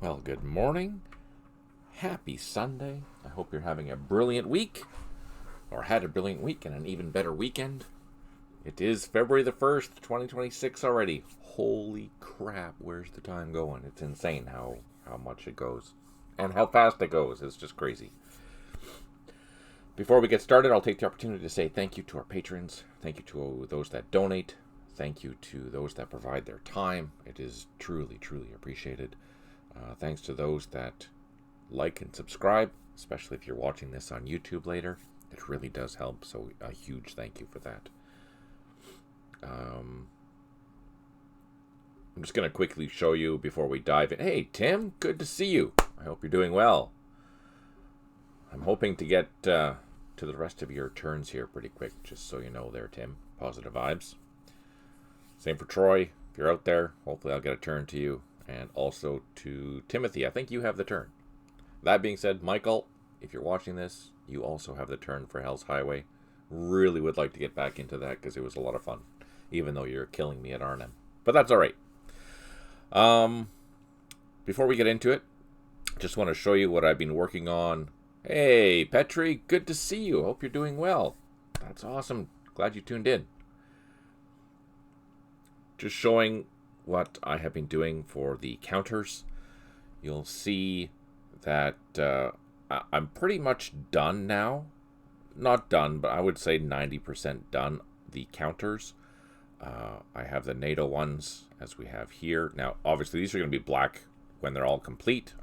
Well, good morning. Happy Sunday. I hope you're having a brilliant week, or had a brilliant week and an even better weekend. It is February the 1st, 2026 already. Holy crap, where's the time going? It's insane how much it goes. And how fast it goes. It's just crazy. Before we get started, I'll take the opportunity to say thank you to our patrons. Thank you to those that donate. Thank you to those that provide their time. It is truly, truly appreciated. Thanks to those that like and subscribe, especially if you're watching this on YouTube later. It really does help, so a huge thank you for that. I'm just going to quickly show you before we dive in. Hey, Tim, good to see you. I hope you're doing well. I'm hoping to get to the rest of your turns here pretty quick, just so you know there, Tim. Positive vibes. Same for Troy. If you're out there, hopefully I'll get a turn to you. And also to Timothy. I think you have the turn. That being said, Michael, if you're watching this, you also have the turn for Hell's Highway. Really would like to get back into that because it was a lot of fun, even though you're killing me at Arnhem. But that's all right. Before we get into it, just want to show you what I've been working on. Hey, Petri, good to see you. Hope you're doing well. That's awesome. Glad you tuned in. Just showing what I have been doing for the counters. You'll see that I'm pretty much done now. Not done, but I would say 90% done. The counters. I have the NATO ones as we have here. Now, obviously, these are going to be black when they're all complete.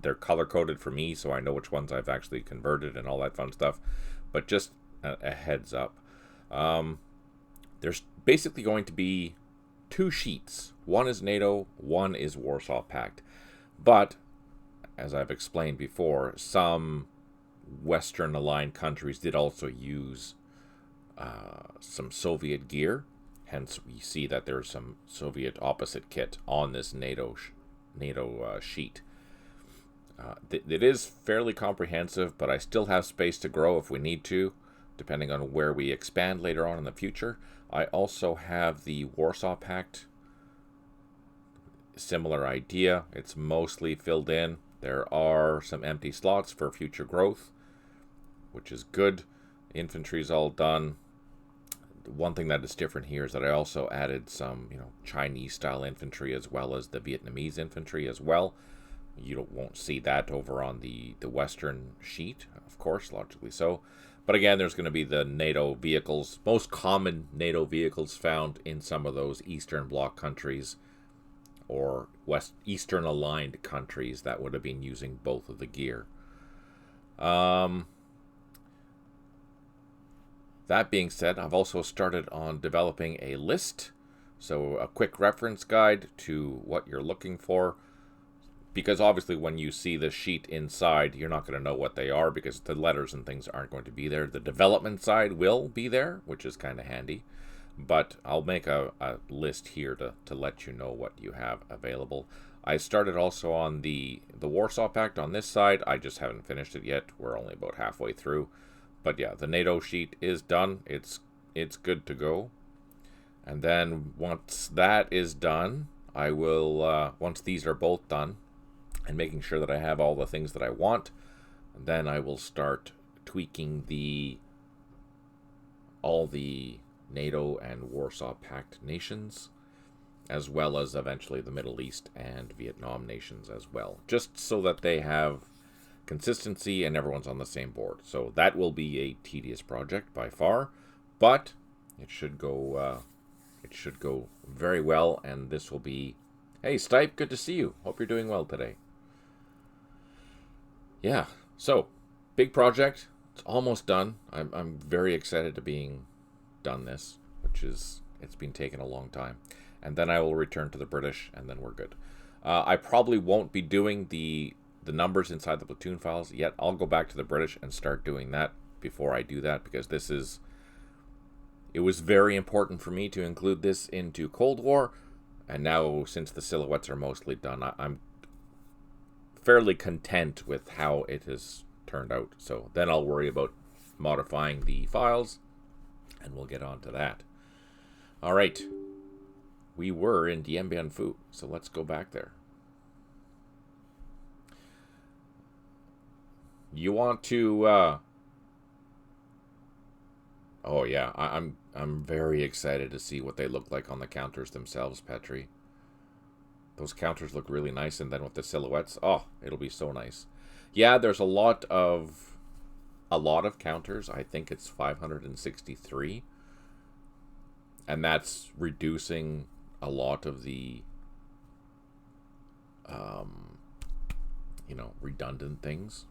They're color coded for me, so I know which ones I've actually converted and all that fun stuff. But just a heads up. There's basically going to be two sheets. One is NATO, one is Warsaw Pact. But, as I've explained before, some Western aligned countries did also use some Soviet gear. Hence, we see that there's some Soviet opposite kit on this NATO sheet. It is fairly comprehensive, but I still have space to grow if we need to, depending on where we expand later on in the future. I also have the Warsaw Pact. Similar idea. It's mostly filled in. There are some empty slots for future growth, which is good. Infantry is all done. The one thing that is different here is that I also added some, Chinese style infantry as well as the Vietnamese infantry as well. You won't see that over on the Western sheet, of course, logically so. But again, there's going to be the NATO vehicles, most common NATO vehicles found in some of those Eastern Bloc countries or Eastern aligned countries that would have been using both of the gear. That being said, I've also started on developing a list. So a quick reference guide to what you're looking for. Because obviously when you see the sheet inside, you're not going to know what they are because the letters and things aren't going to be there. The development side will be there, which is kind of handy. But I'll make a list here to let you know what you have available. I started also on the Warsaw Pact on this side. I just haven't finished it yet. We're only about halfway through. But yeah, the NATO sheet is done. It's good to go. And then once that is done, I will, once these are both done, and making sure that I have all the things that I want, then I will start tweaking all the NATO and Warsaw Pact nations, as well as eventually the Middle East and Vietnam nations as well, just so that they have consistency and everyone's on the same board. So that will be a tedious project by far, but it should go very well, and this will be... Hey, Stipe, good to see you. Hope you're doing well today. Yeah, so, big project. It's almost done. I'm very excited to being done this, it's been taking a long time. And then I will return to the British, and then we're good. I probably won't be doing the numbers inside the platoon files yet. I'll go back to the British and start doing that before I do that, because it was very important for me to include this into Cold War, and now since the silhouettes are mostly done, I'm fairly content with how it has turned out. So then I'll worry about modifying the files, and we'll get on to that. All right. We were in Dien, so let's go back there. You want to, oh yeah, I'm very excited to see what they look like on the counters themselves, Petri. Those counters look really nice, and then with the silhouettes, oh, it'll be so nice. Yeah, there's a lot of counters. I think it's 563, and that's reducing a lot of the redundant things.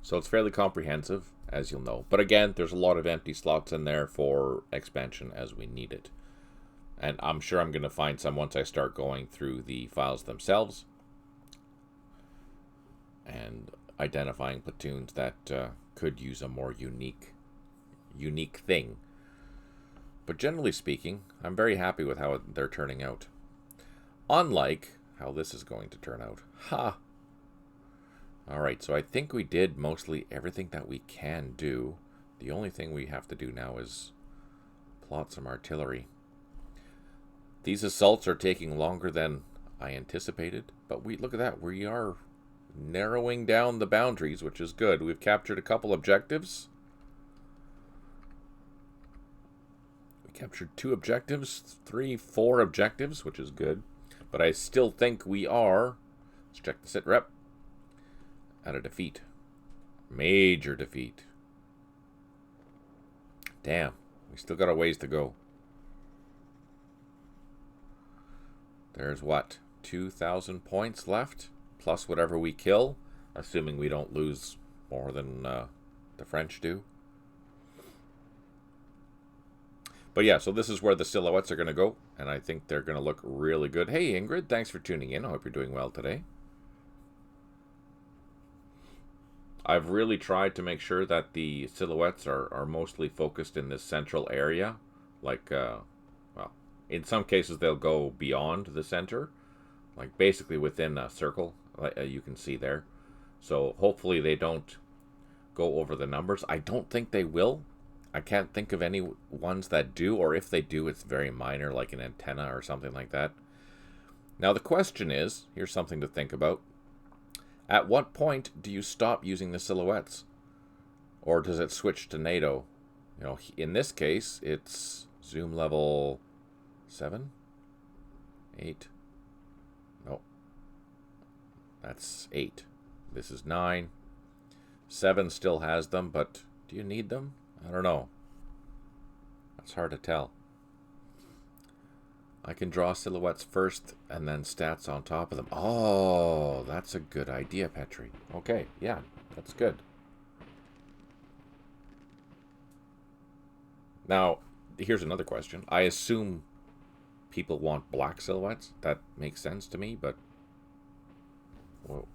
So it's fairly comprehensive, as you'll know. But again, there's a lot of empty slots in there for expansion as we need it. And I'm sure I'm going to find some once I start going through the files themselves and identifying platoons that could use a more unique thing. But generally speaking, I'm very happy with how they're turning out. Unlike how this is going to turn out. Ha! Alright, so I think we did mostly everything that we can do. The only thing we have to do now is plot some artillery. These assaults are taking longer than I anticipated, but look at that. We are narrowing down the boundaries, which is good. We've captured a couple objectives. We captured 2 objectives, 3, 4 objectives, which is good. But I still think we are, let's check the sit rep, at a defeat. Major defeat. Damn, we still got a ways to go. There's what, 2,000 points left, plus whatever we kill, assuming we don't lose more than the French do. But yeah, so this is where the silhouettes are going to go, and I think they're going to look really good. Hey Ingrid, thanks for tuning in. I hope you're doing well today. I've really tried to make sure that the silhouettes are mostly focused in this central area. Like, well, in some cases they'll go beyond the center, like basically within a circle, like you can see there. So hopefully they don't go over the numbers. I don't think they will. I can't think of any ones that do, or if they do, it's very minor, like an antenna or something like that. Now the question is, here's something to think about. At what point do you stop using the silhouettes? Or does it switch to NATO? You know, in this case, it's zoom level 7? 8? No. That's 8. This is 9. 7 still has them, but do you need them? I don't know. That's hard to tell. I can draw silhouettes first and then stats on top of them. Oh, that's a good idea, Petri. Okay, yeah, that's good. Now, here's another question. I assume people want black silhouettes. That makes sense to me, but... Whoa.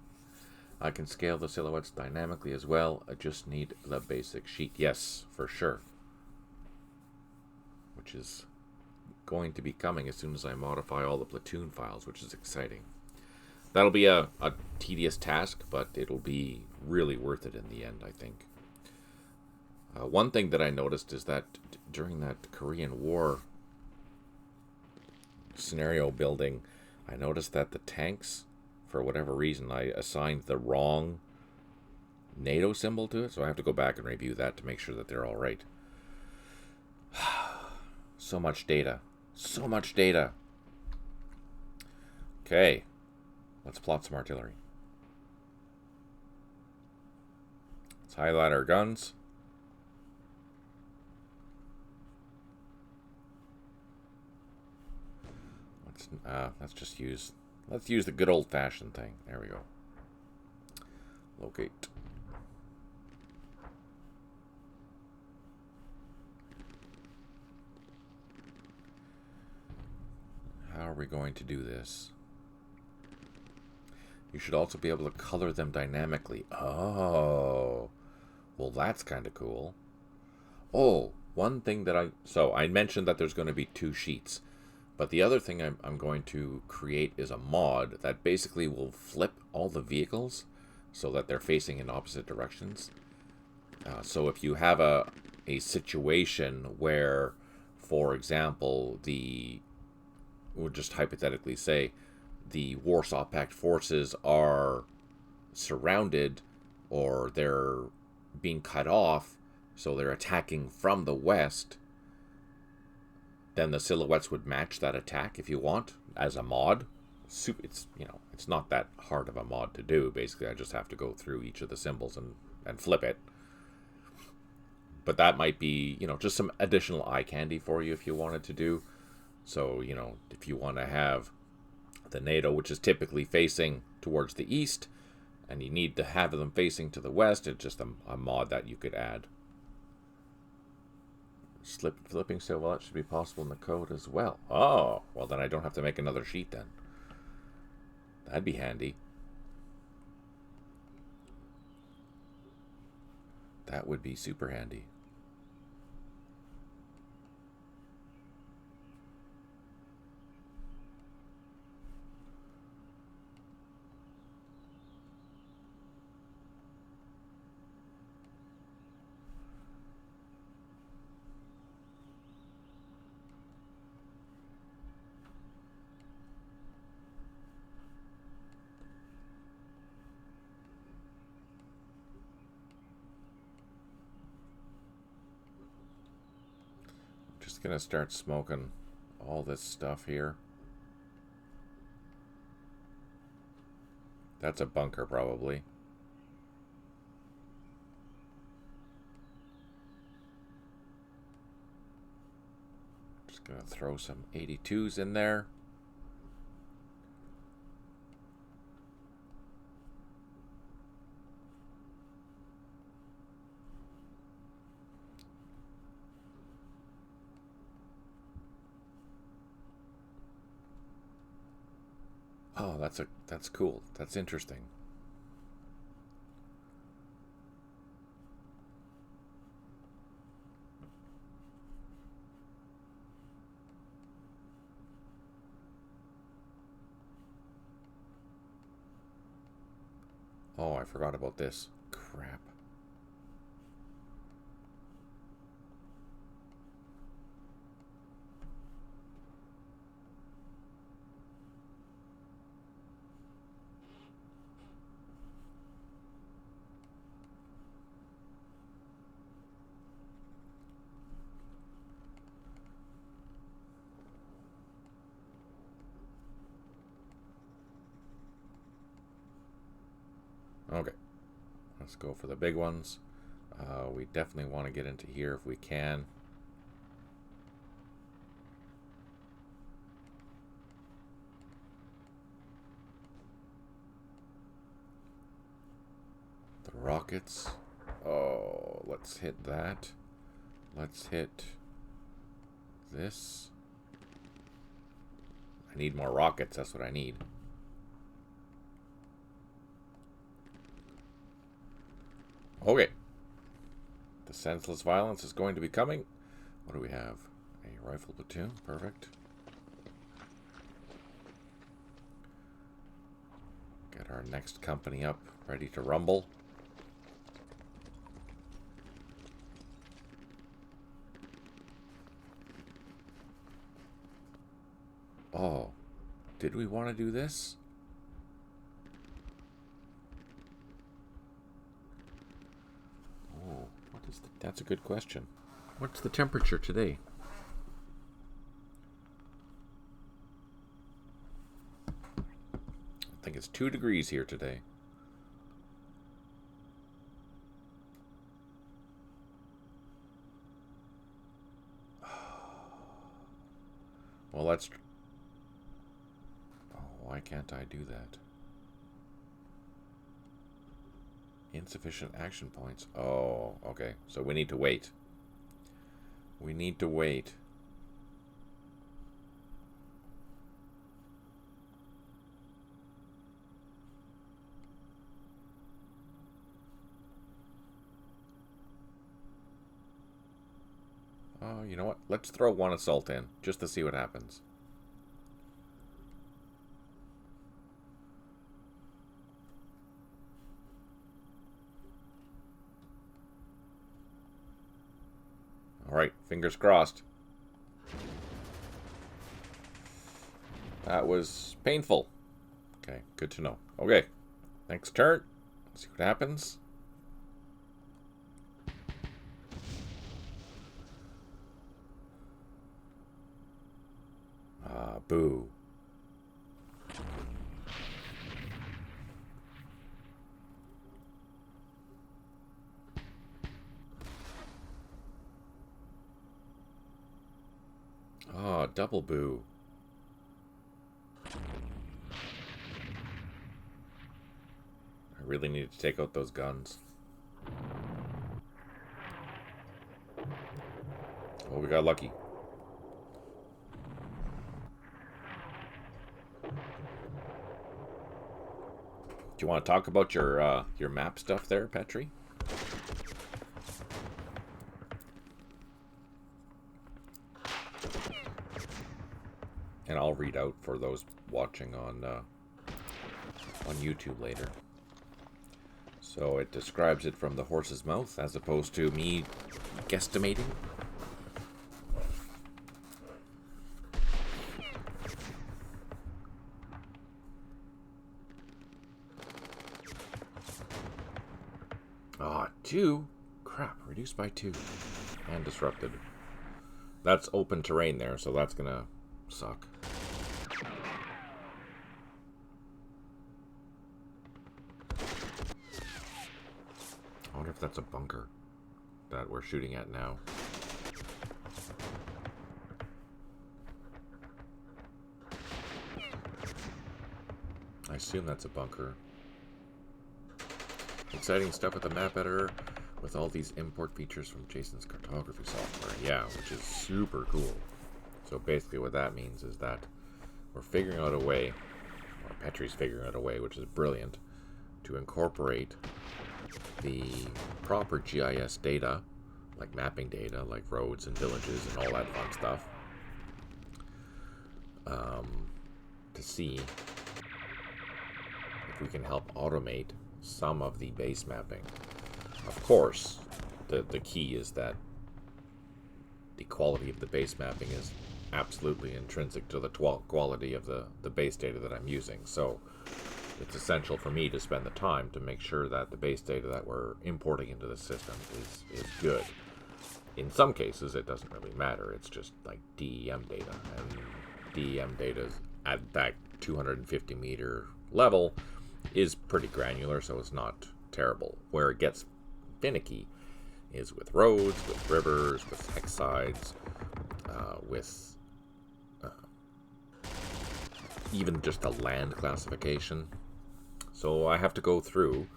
I can scale the silhouettes dynamically as well. I just need the basic sheet. Yes, for sure. Which is going to be coming as soon as I modify all the platoon files, which is exciting. That'll be a tedious task, but it'll be really worth it in the end, I think. One thing that I noticed is that during that Korean War scenario building, I noticed that the tanks, for whatever reason, I assigned the wrong NATO symbol to it, so I have to go back and review that to make sure that they're all right. So much data. So much data. Okay. Let's plot some artillery. Let's highlight our guns. Let's use the good old-fashioned thing. There we go. Locate. How are we going to do this? You should also be able to color them dynamically. Oh, well, that's kind of cool. Oh, one thing that so I mentioned that there's going to be 2 sheets. But the other thing I'm going to create is a mod that basically will flip all the vehicles so that they're facing in opposite directions. So if you have a situation where, for example, we'll just hypothetically say the Warsaw Pact forces are surrounded or they're being cut off, so they're attacking from the west, then the silhouettes would match that attack if you want as a mod. It's, you know, it's not that hard of a mod to do. Basically, I just have to go through each of the symbols and flip it. But that might be, you know, just some additional eye candy for you if you wanted to do. So, you know, if you want to have the NATO, which is typically facing towards the east, and you need to have them facing to the west, it's just a mod that you could add. Flipping silhouette should be possible in the code as well. Oh, well then I don't have to make another sheet then. That'd be handy. That would be super handy. Just gonna start smoking all this stuff here. That's a bunker, probably. Just gonna throw some 82s in there. Oh, that's cool. That's interesting. Oh, I forgot about this. Crap. Okay, let's go for the big ones. We definitely want to get into here if we can. The rockets. Oh, let's hit that. Let's hit this. I need more rockets, that's what I need. Okay. The senseless violence is going to be coming. What do we have? A rifle platoon. Perfect. Get our next company up, ready to rumble. Oh, did we want to do this? Oh, that's a good question. What's the temperature today? I think it's 2 degrees here today. Well, let's... Oh, why can't I do that? Insufficient action points. Oh, okay. So we need to wait. We need to wait. Oh, you know what? Let's throw 1 assault in, just to see what happens. Alright, fingers crossed. That was painful. Okay, good to know. Okay, next turn. Let's see what happens. Ah, boo. Ah, double boo. I really need to take out those guns. Oh, we got lucky. Do you want to talk about your map stuff there, Petri? And I'll read out for those watching on YouTube later. So it describes it from the horse's mouth as opposed to me guesstimating. Ah, 2? Crap, reduced by 2. And disrupted. That's open terrain there, so that's gonna suck. I wonder if that's a bunker that we're shooting at now. I assume that's a bunker. Exciting stuff with the map editor with all these import features from Jason's cartography software. Yeah, which is super cool. So basically what that means is that we're figuring out a way, or Petri's figuring out a way, which is brilliant, to incorporate the proper GIS data, like mapping data, like roads and villages and all that fun stuff, to see if we can help automate some of the base mapping. Of course, the key is that the quality of the base mapping is absolutely intrinsic to the quality of the base data that I'm using. So it's essential for me to spend the time to make sure that the base data that we're importing into the system is good. In some cases, it doesn't really matter. It's just like DEM data. And DEM data at that 250 meter level is pretty granular, so it's not terrible. Where it gets finicky is with roads, with rivers, with hexsides, with even just the land classification. So I have to go through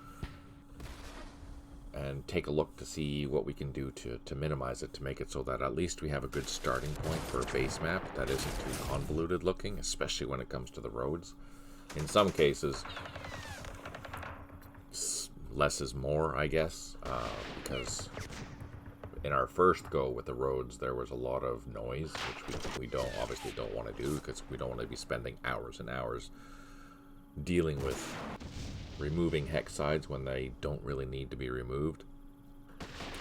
and take a look to see what we can do to minimize it, to make it so that at least we have a good starting point for a base map that isn't too convoluted looking, especially when it comes to the roads. In some cases, less is more, I guess, because in our first go with the roads, there was a lot of noise, which we obviously don't want to do, because we don't want to be spending hours and hours dealing with removing hexsides when they don't really need to be removed.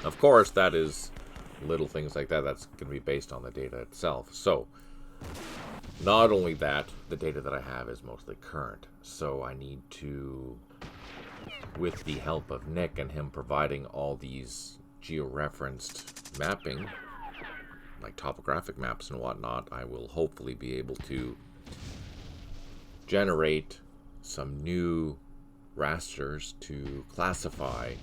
Of course, that is little things like that. That's going to be based on the data itself. So, not only that, the data that I have is mostly current. So I need to, with the help of Nick and him providing all these geo-referenced mapping, like topographic maps and whatnot, I will hopefully be able to generate some new rasters to classify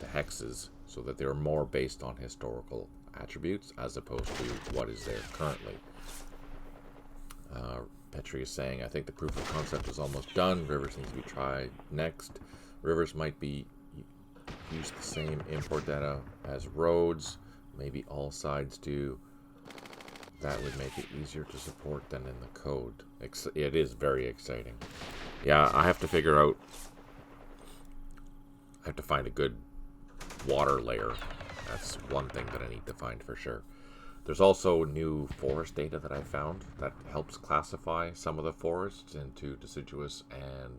the hexes so that they're more based on historical attributes as opposed to what is there currently. Petri is saying, I think the proof of concept is almost done. Rivers needs to be tried next. Rivers might be use the same import data as roads. Maybe all sides do. That would make it easier to support than in the code. It is very exciting. Yeah, I have to figure out... I have to find a good water layer. That's one thing that I need to find for sure. There's also new forest data that I found that helps classify some of the forests into deciduous and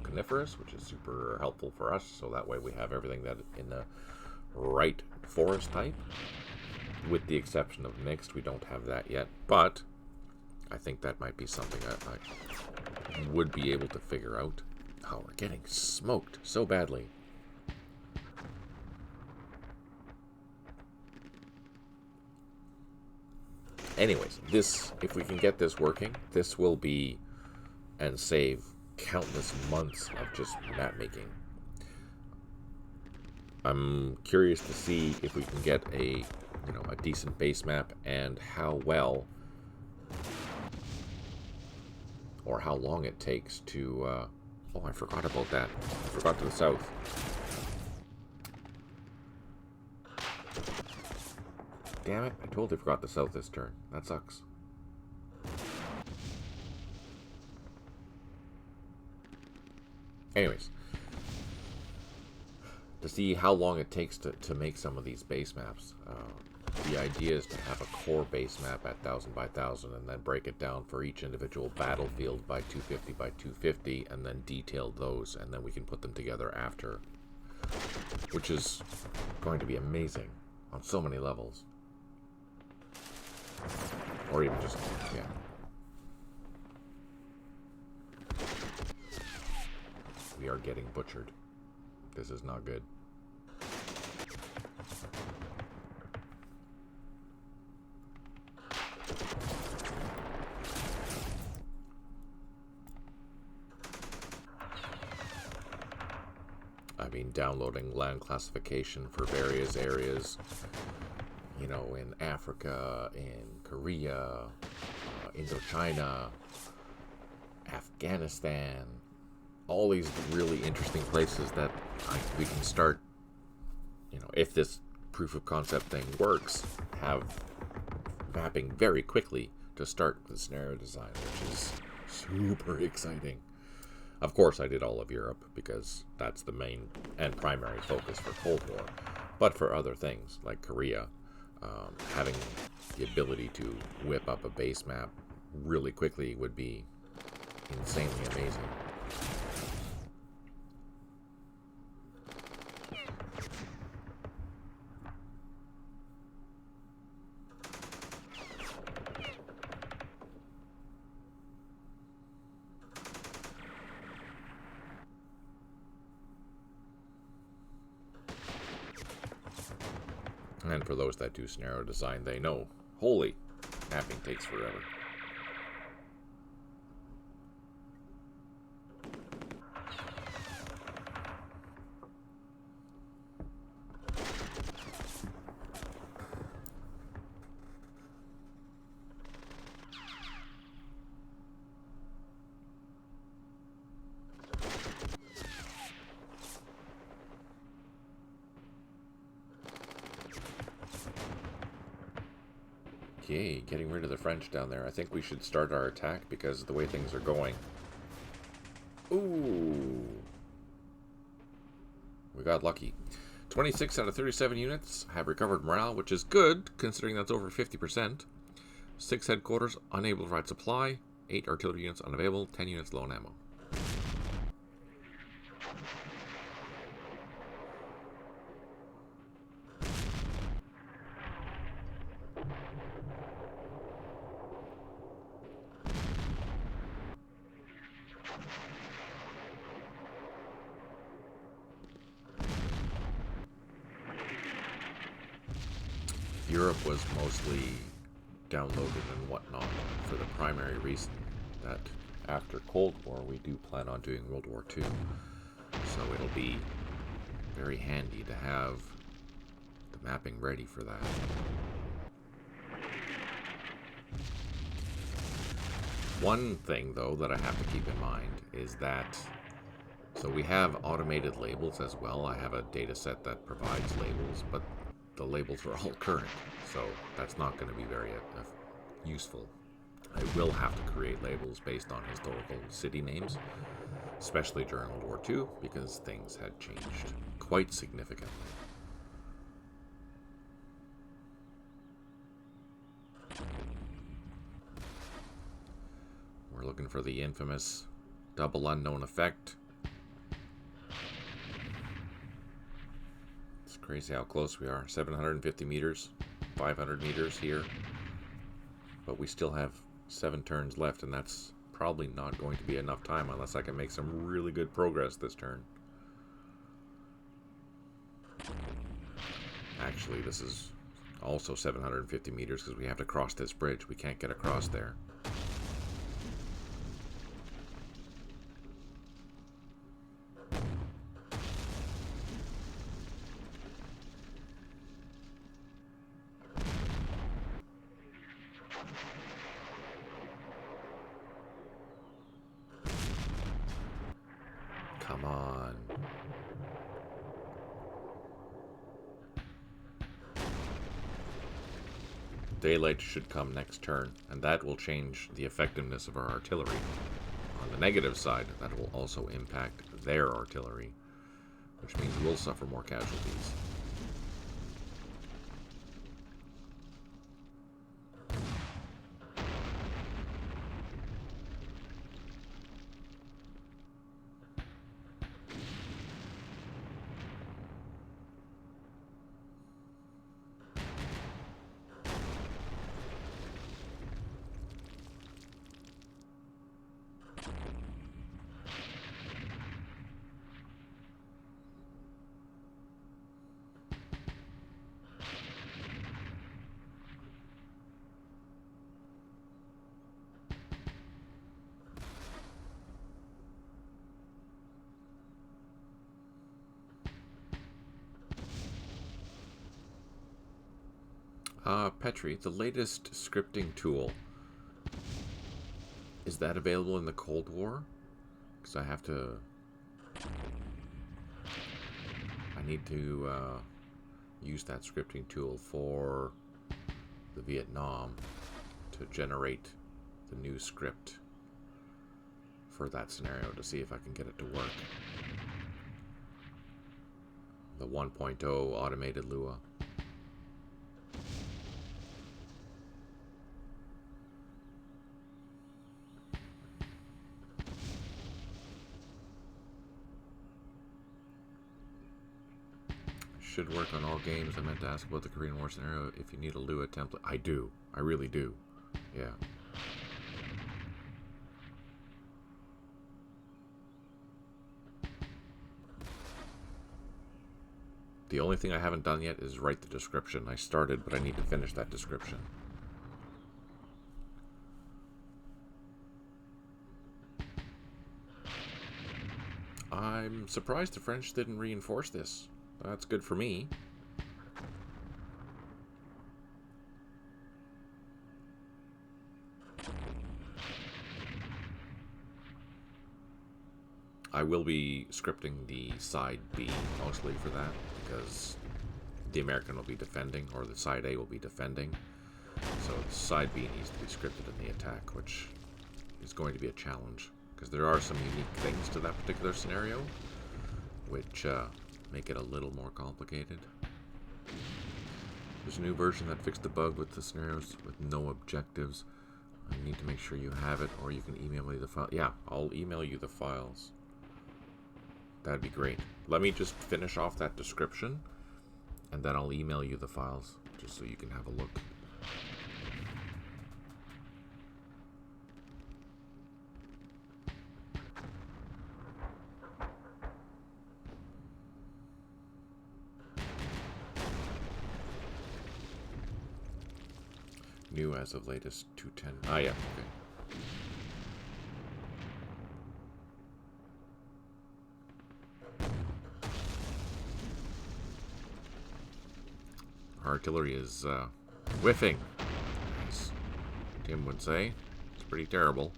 coniferous, which is super helpful for us. So that way we have everything that in the right forest type. With the exception of mixed, we don't have that yet. But I think that might be something I would be able to figure out. Oh, we're getting smoked so badly. Anyways, this, if we can get this working, this will be and save countless months of just map making. I'm curious to see if we can get a decent base map and how well or how long it takes to oh, I forgot about that. I forgot to the south. Damn it, I totally forgot the south this turn. That sucks. Anyways, to see how long it takes to make some of these base maps. The idea is to have a core base map at 1000 by 1000 and then break it down for each individual battlefield by 250 by 250 and then detail those, and then we can put them together after, which is going to be amazing on so many levels. Or even just, yeah. We are getting butchered. This is not good. I mean, downloading land classification for various areas, you know, in Africa, in Korea, Indochina, Afghanistan, all these really interesting places that we can start, you know, if this proof of concept thing works, have mapping very quickly to start with scenario design, which is super exciting. Of course, I did all of Europe because that's the main and primary focus for Cold War. But for other things like Korea, having the ability to whip up a base map really quickly would be insanely amazing. And for those that do scenario design, they know, holy, mapping takes forever. Okay, getting rid of the French down there. I think we should start our attack because of the way things are going. Ooh. We got lucky. 26 out of 37 units have recovered morale, which is good, considering that's over 50%. 6 headquarters unable to provide supply. 8 artillery units unavailable. 10 units low on ammo. Europe was mostly downloaded and whatnot for the primary reason that after Cold War we do plan on doing World War II. So it'll be very handy to have the mapping ready for that. One thing though that I have to keep in mind is that, so we have automated labels as well. I have a data set that provides labels, but the labels are all current, so that's not going to be very useful. I will have to create labels based on historical city names, especially during World War II, because things had changed quite significantly. We're looking for the infamous double unknown effect. Crazy how close we are. 750 meters, 500 meters here. But we still have 7 turns left, and that's probably not going to be enough time unless I can make some really good progress this turn. Actually, this is Also 750 meters because we have to cross this bridge. We can't get across there. Come on. Daylight should come next turn, and that will change the effectiveness of our artillery. On the negative side, that will also impact their artillery, which means we'll suffer more casualties. Petri, the latest scripting tool, is that available in the Cold War? Because I need to use that scripting tool for the Vietnam to generate the new script for that scenario to see if I can get it to work. The 1.0 automated Lua. Should work on all games. I meant to ask about the Korean War scenario if you need a Lua template. I do. I really do. Yeah. The only thing I haven't done yet is write the description. I started, but I need to finish that description. I'm surprised the French didn't reinforce this. That's good for me. I will be scripting the side B mostly for that, because the American will be defending, or the side A will be defending. So the side B needs to be scripted in the attack, which is going to be a challenge, because there are some unique things to that particular scenario, which make it a little more complicated. There's a new version that fixed the bug with the scenarios with no objectives. I need to make sure you have it, or you can email me the file. Yeah, I'll email you the files. That'd be great. Let me just finish off that description, and then I'll email you the files, just so you can have a look. New as of latest 210. Ah, yeah, okay. Artillery is whiffing, as Tim would say. It's pretty terrible.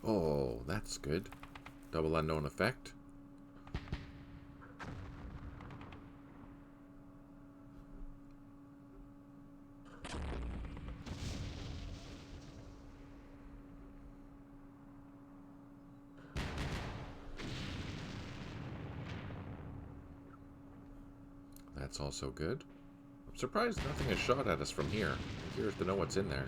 Oh, that's good. Double unknown effect. That's also good. I'm surprised nothing is shot at us from here. I'm curious to know what's in there.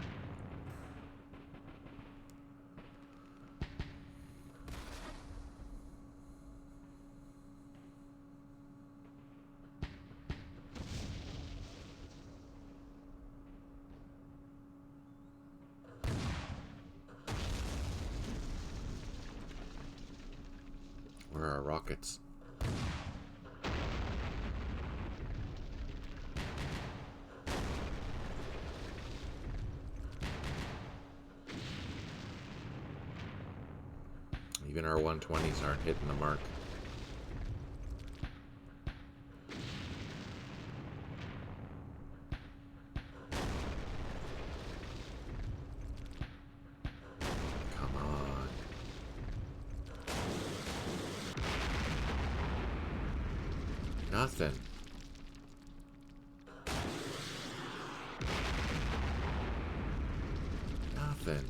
rockets. Even our 120s aren't hitting the mark. Come on. Nothing. Nothing.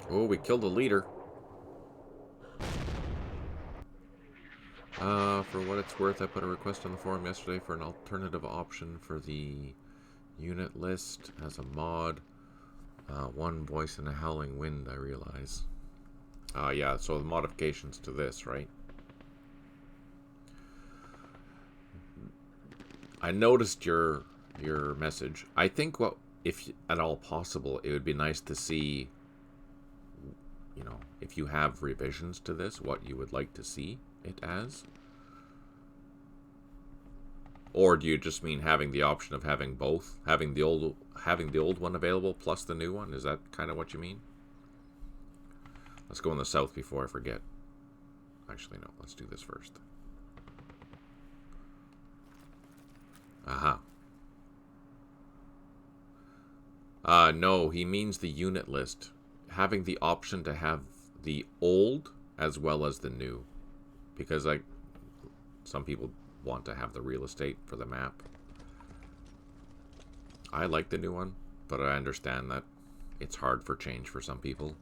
Oh, we killed a leader. For what it's worth, I put a request on the forum yesterday for an alternative option for the unit list as a mod. One voice in a howling wind, I realize. Yeah, so the modifications to this, right? I noticed your message. I think what, if at all possible, it would be nice to see, you know, if you have revisions to this, what you would like to see it as. Or do you just mean having the option of having both, having the old one available plus the new one? Is that kind of what you mean? Let's go in the south before I forget. Actually, no. Let's do this first. Aha. No, he means the unit list. Having the option to have the old as well as the new. Because, like, some people want to have the real estate for the map. I like the new one, but I understand that it's hard for change for some people.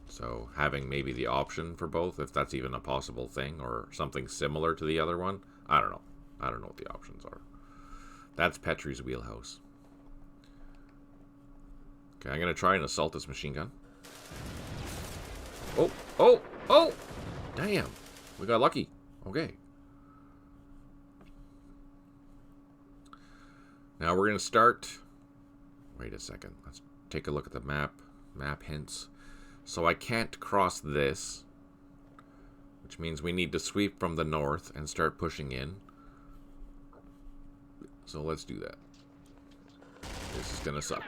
So having maybe the option for both, if that's even a possible thing, or something similar to the other one, I don't know. I don't know what the options are. That's Petrie's wheelhouse. Okay, I'm going to try and assault this machine gun. Oh, oh, oh! Damn, we got lucky. Okay. Now we're going to start... Wait a second. Let's take a look at the map. Map hints. So I can't cross this, which means we need to sweep from the north and start pushing in. So let's do that. This is going to suck.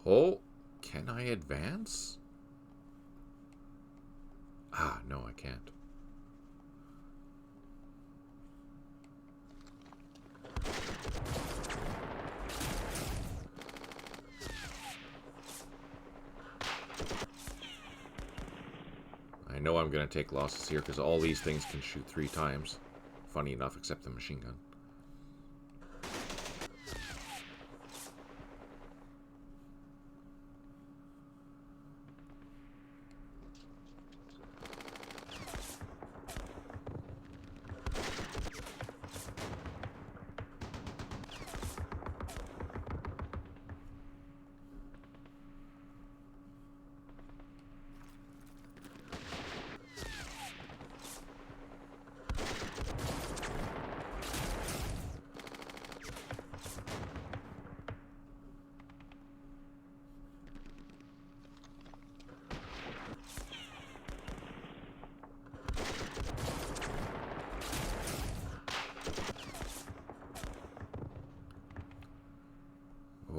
Oh, can I advance? Ah, no, I can't. I know I'm going to take losses here because all these things can shoot 3 times. Funny enough, except the machine gun.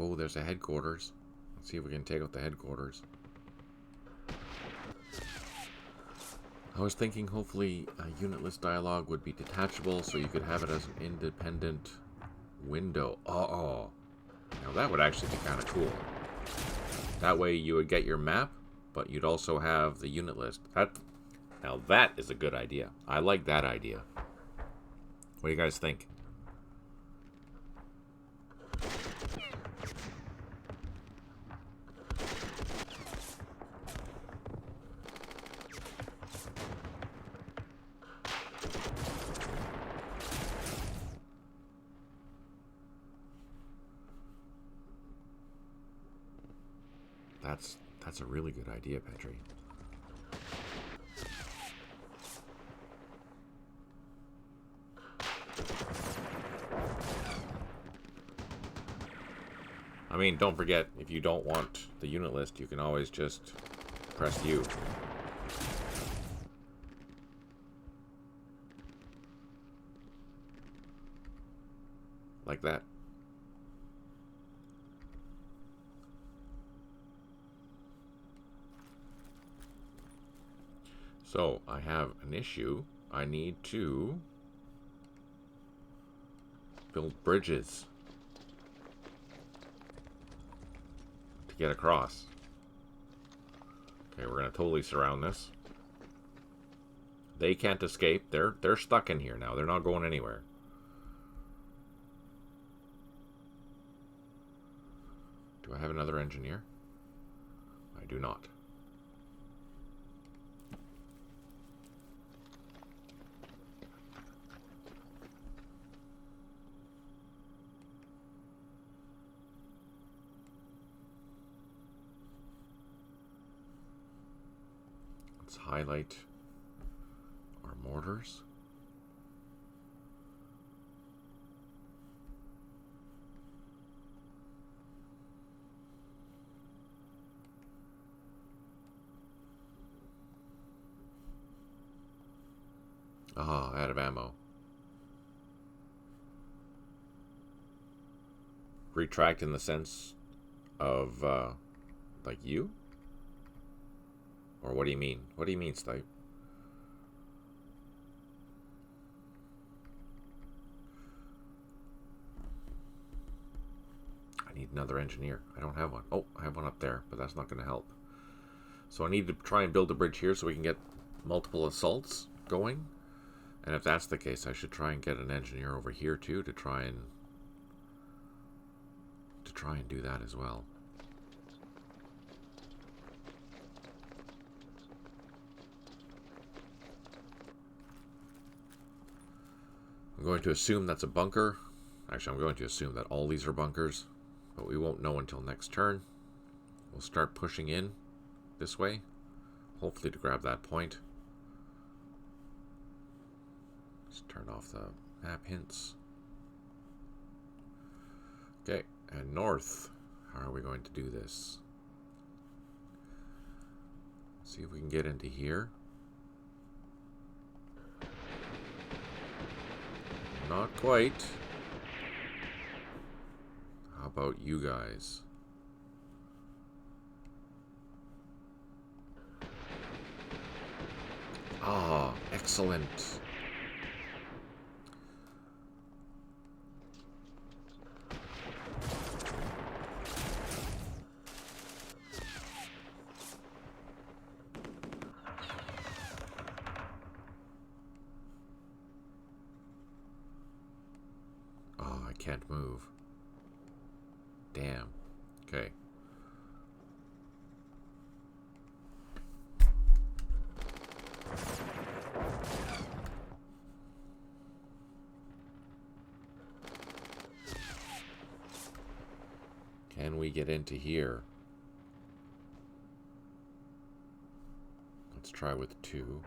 Oh, there's a headquarters. Let's see if we can take out the headquarters. I was thinking hopefully a unit list dialogue would be detachable so you could have it as an independent window. Uh-oh. Now that would actually be kind of cool. That way you would get your map, but you'd also have the unit list. Now that is a good idea. I like that idea. What do you guys think? That's a really good idea, Petri. I mean, don't forget, if you don't want the unit list, you can always just press U. Like that. So, I have an issue. I need to build bridges to get across. Okay, we're going to totally surround this. They can't escape. They're stuck in here now. They're not going anywhere. Do I have another engineer? I do not. Let's highlight our mortars. Ah, out of ammo. Retract in the sense of, like you? Or what do you mean? What do you mean, Stipe? I need another engineer. I don't have one. Oh, I have one up there, but that's not going to help. So I need to try and build a bridge here so we can get multiple assaults going. And if that's the case, I should try and get an engineer over here too to try and do that as well. I'm going to assume that's a bunker. Actually, I'm going to assume that all these are bunkers, but we won't know until next turn. We'll start pushing in this way, hopefully to grab that point. Let's turn off the map hints. Okay, and north. How are we going to do this? See if we can get into here. Not quite. How about you guys? Ah, excellent. Oh, I can't move. Damn. Okay. Can we get into here? Let's try with 2.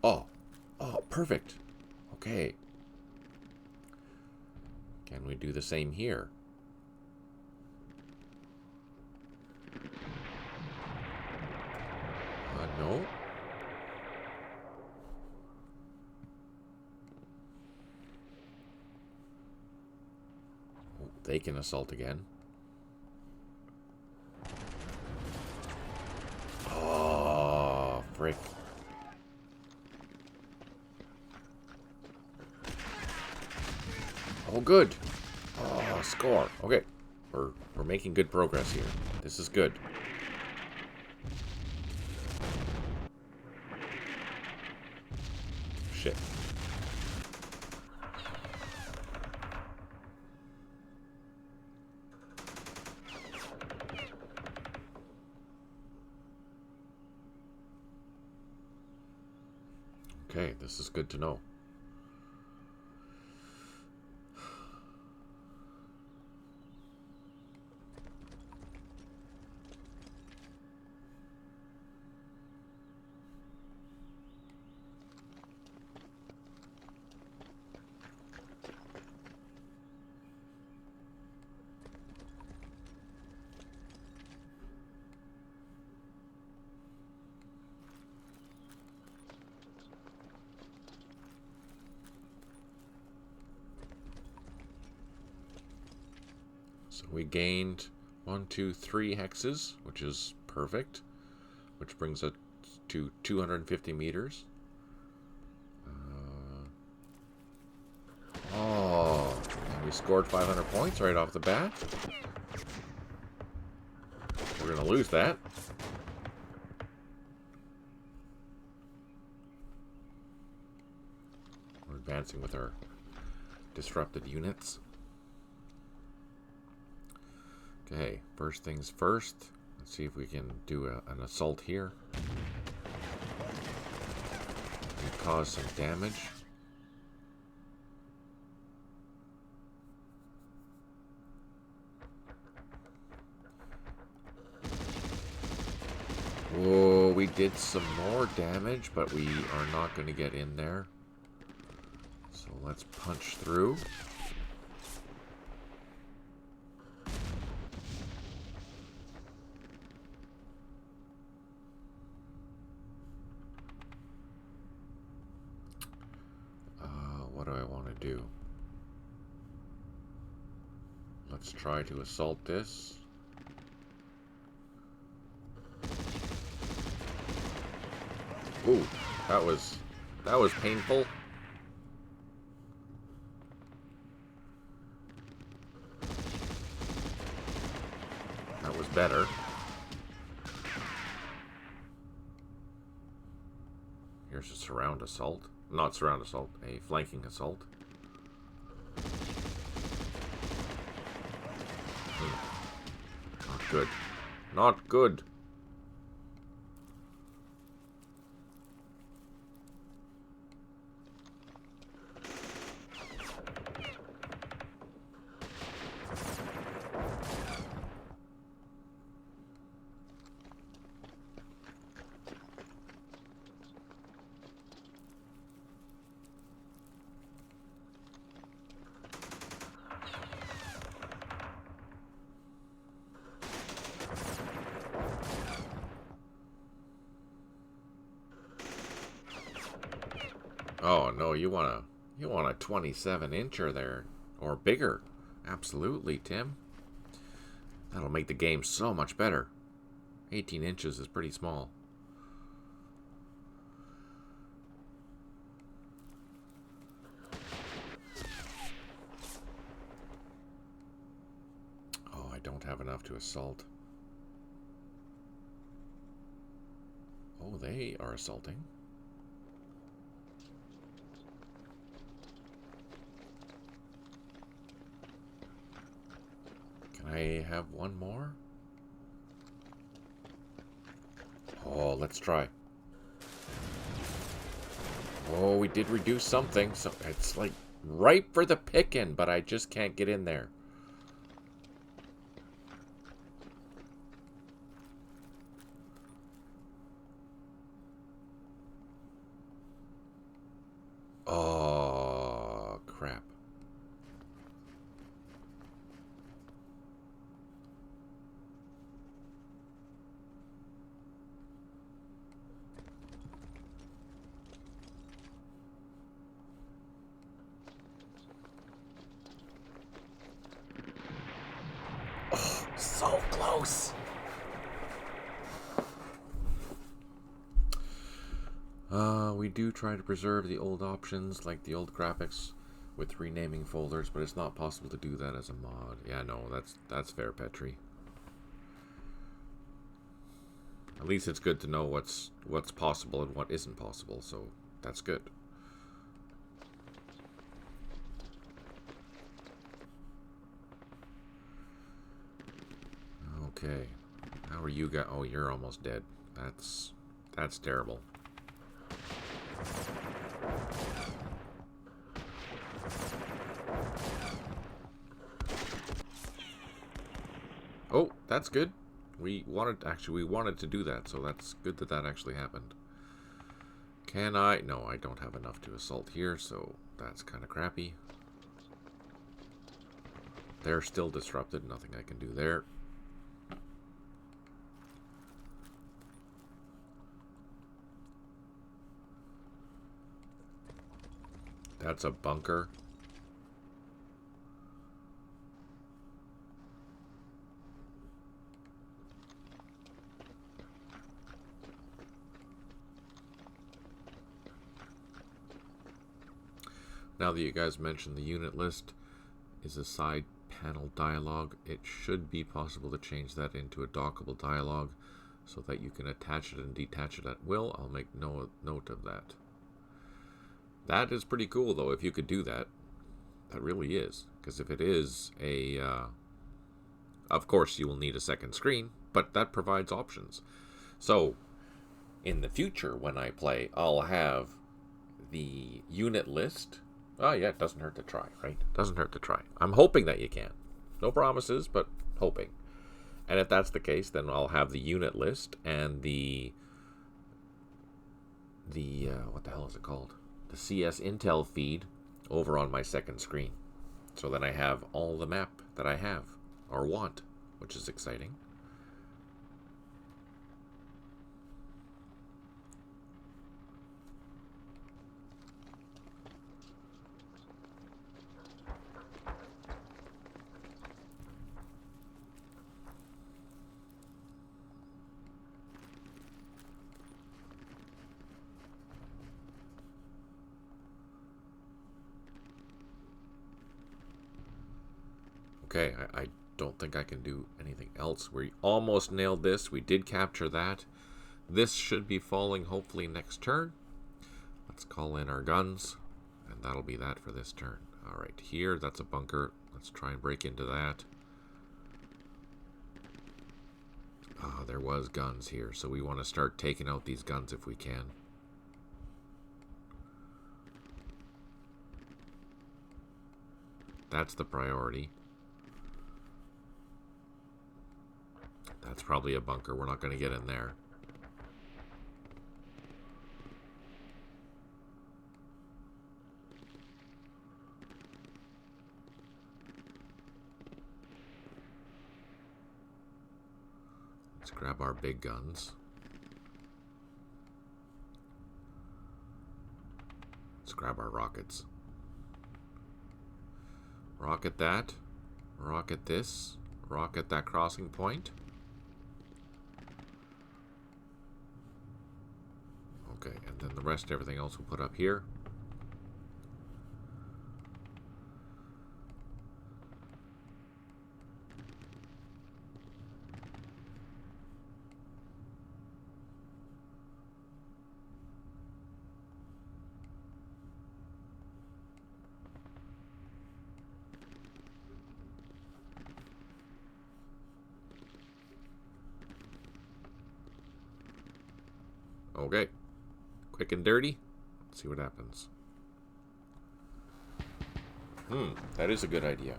Oh. Oh, perfect. Okay. Can we do the same here? No. Oh, they can assault again. Oh, frick. Oh, good. Oh, score. Okay. We're making good progress here. This is good. shit. Okay, this is good to know. So we gained 1, 2, 3 hexes, which is perfect, which brings us to 250 meters. Oh, and we scored 500 points right off the bat. We're going to lose that. We're advancing with our disrupted units. Okay, first things first. Let's see if we can do an assault here. And cause some damage. Whoa, we did some more damage, but we are not going to get in there. So let's punch through. What do I want to do? Let's try to assault this. Ooh, that was painful. That was better. Here's a surround assault. Not surround assault, a flanking assault. Not good. Not good. Oh no, you want a 27 incher there, or bigger. Absolutely, Tim. That'll make the game so much better. 18 inches is pretty small. Oh, I don't have enough to assault. Oh, they are assaulting. I have one more. Oh, let's try. Oh, we did reduce something, so it's like ripe for the picking, but I just can't get in there. Oh, crap. So close. We do try to preserve the old options, like the old graphics, with renaming folders, but it's not possible to do that as a mod. Yeah, no, that's fair, Petri. At least it's good to know what's possible and what isn't possible, so that's good. Okay. How are you guys? Oh, you're almost dead. That's terrible. Oh, that's good. We wanted to do that, so that's good that that actually happened. Can I? No, I don't have enough to assault here, so that's kind of crappy. They're still disrupted. Nothing I can do there. That's a bunker. Now that you guys mentioned the unit list is a side panel dialogue, it should be possible to change that into a dockable dialogue so that you can attach it and detach it at will. I'll make note of that. That is pretty cool, though, if you could do that. That really is. Because if it is a... of course, you will need a second screen, but that provides options. So, in the future, when I play, I'll have the unit list. Oh, yeah, it doesn't hurt to try, right? Doesn't hurt to try. I'm hoping that you can. No promises, but hoping. And if that's the case, then I'll have the unit list and the what the hell is it called? The CS Intel feed over on my second screen. So then I have all the map that I have or want, which is exciting. Okay, I don't think I can do anything else. We almost nailed this. We did capture that. This should be falling hopefully next turn. Let's call in our guns, and that'll be that for this turn. All right, here, that's a bunker. Let's try and break into that. Ah, there was guns here, so we want to start taking out these guns if we can. That's the priority. That's probably a bunker. We're not going to get in there. Let's grab our big guns. Let's grab our rockets. Rocket that. Rocket this. Rocket that crossing point. Okay, and then the rest, everything else we'll put up here. Okay. Quick and dirty. Let's see what happens. That is a good idea.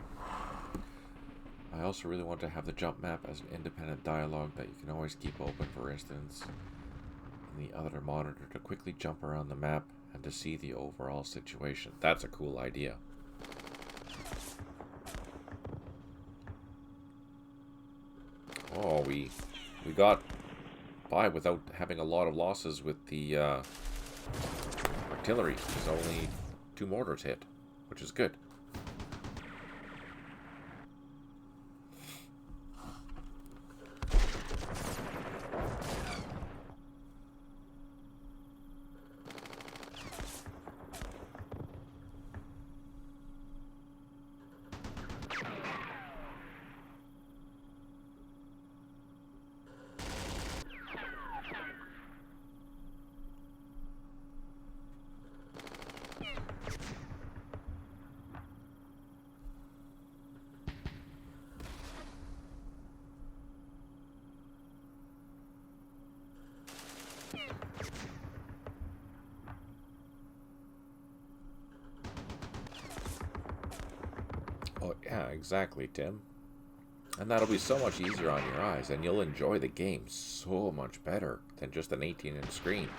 I also really want to have the jump map as an independent dialogue that you can always keep open, for instance, in the other monitor to quickly jump around the map and to see the overall situation. That's a cool idea. Oh, we got by without having a lot of losses with the artillery. There's only 2 mortars hit, which is good. Yeah, exactly, Tim. And that'll be so much easier on your eyes, and you'll enjoy the game so much better than just an 18-inch screen.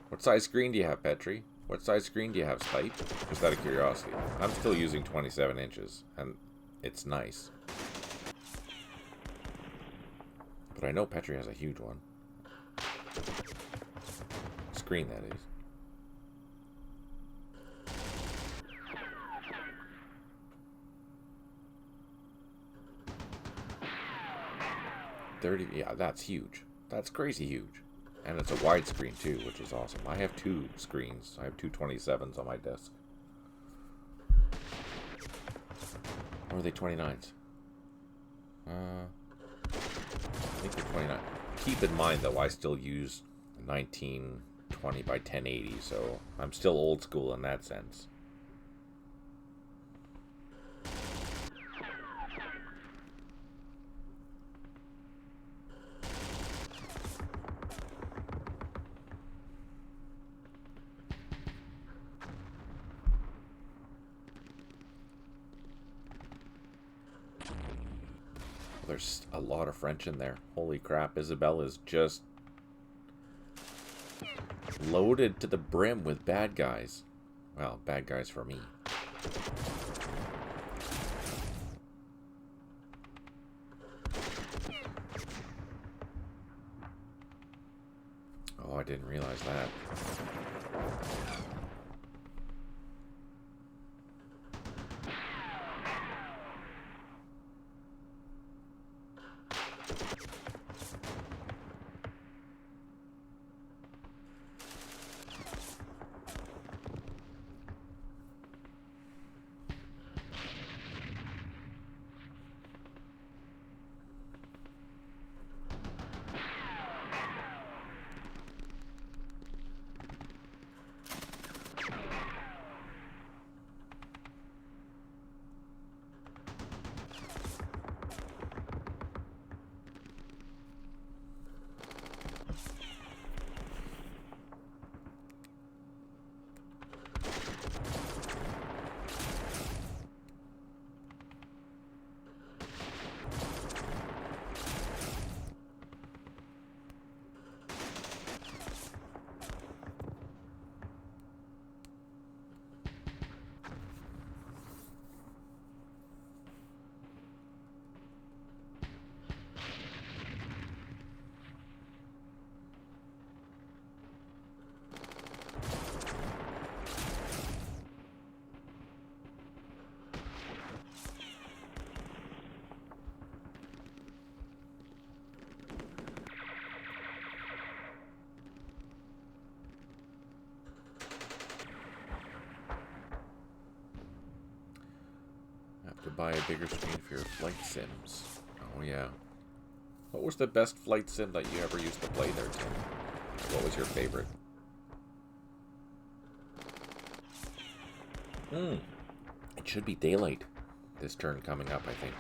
What size screen do you have, Petri? What size screen do you have, Stipe? Just out of curiosity. I'm still using 27 inches, and it's nice. But I know Petri has a huge one. Screen, that is. Yeah, that's huge. That's crazy huge. And it's a widescreen too, which is awesome. I have two screens. I have two 27s on my desk. Or are they 29s? I think they're 29. Keep in mind though, I still use 1920 by 1080, so I'm still old school in that sense. There's a lot of French in there. Holy crap, Isabelle is just loaded to the brim with bad guys. Well, bad guys for me. Oh, I didn't realize that. To buy a bigger screen for your flight sims. Oh yeah. What was the best flight sim that you ever used to play there, Tim? What was your favorite? It should be daylight this turn coming up, I think.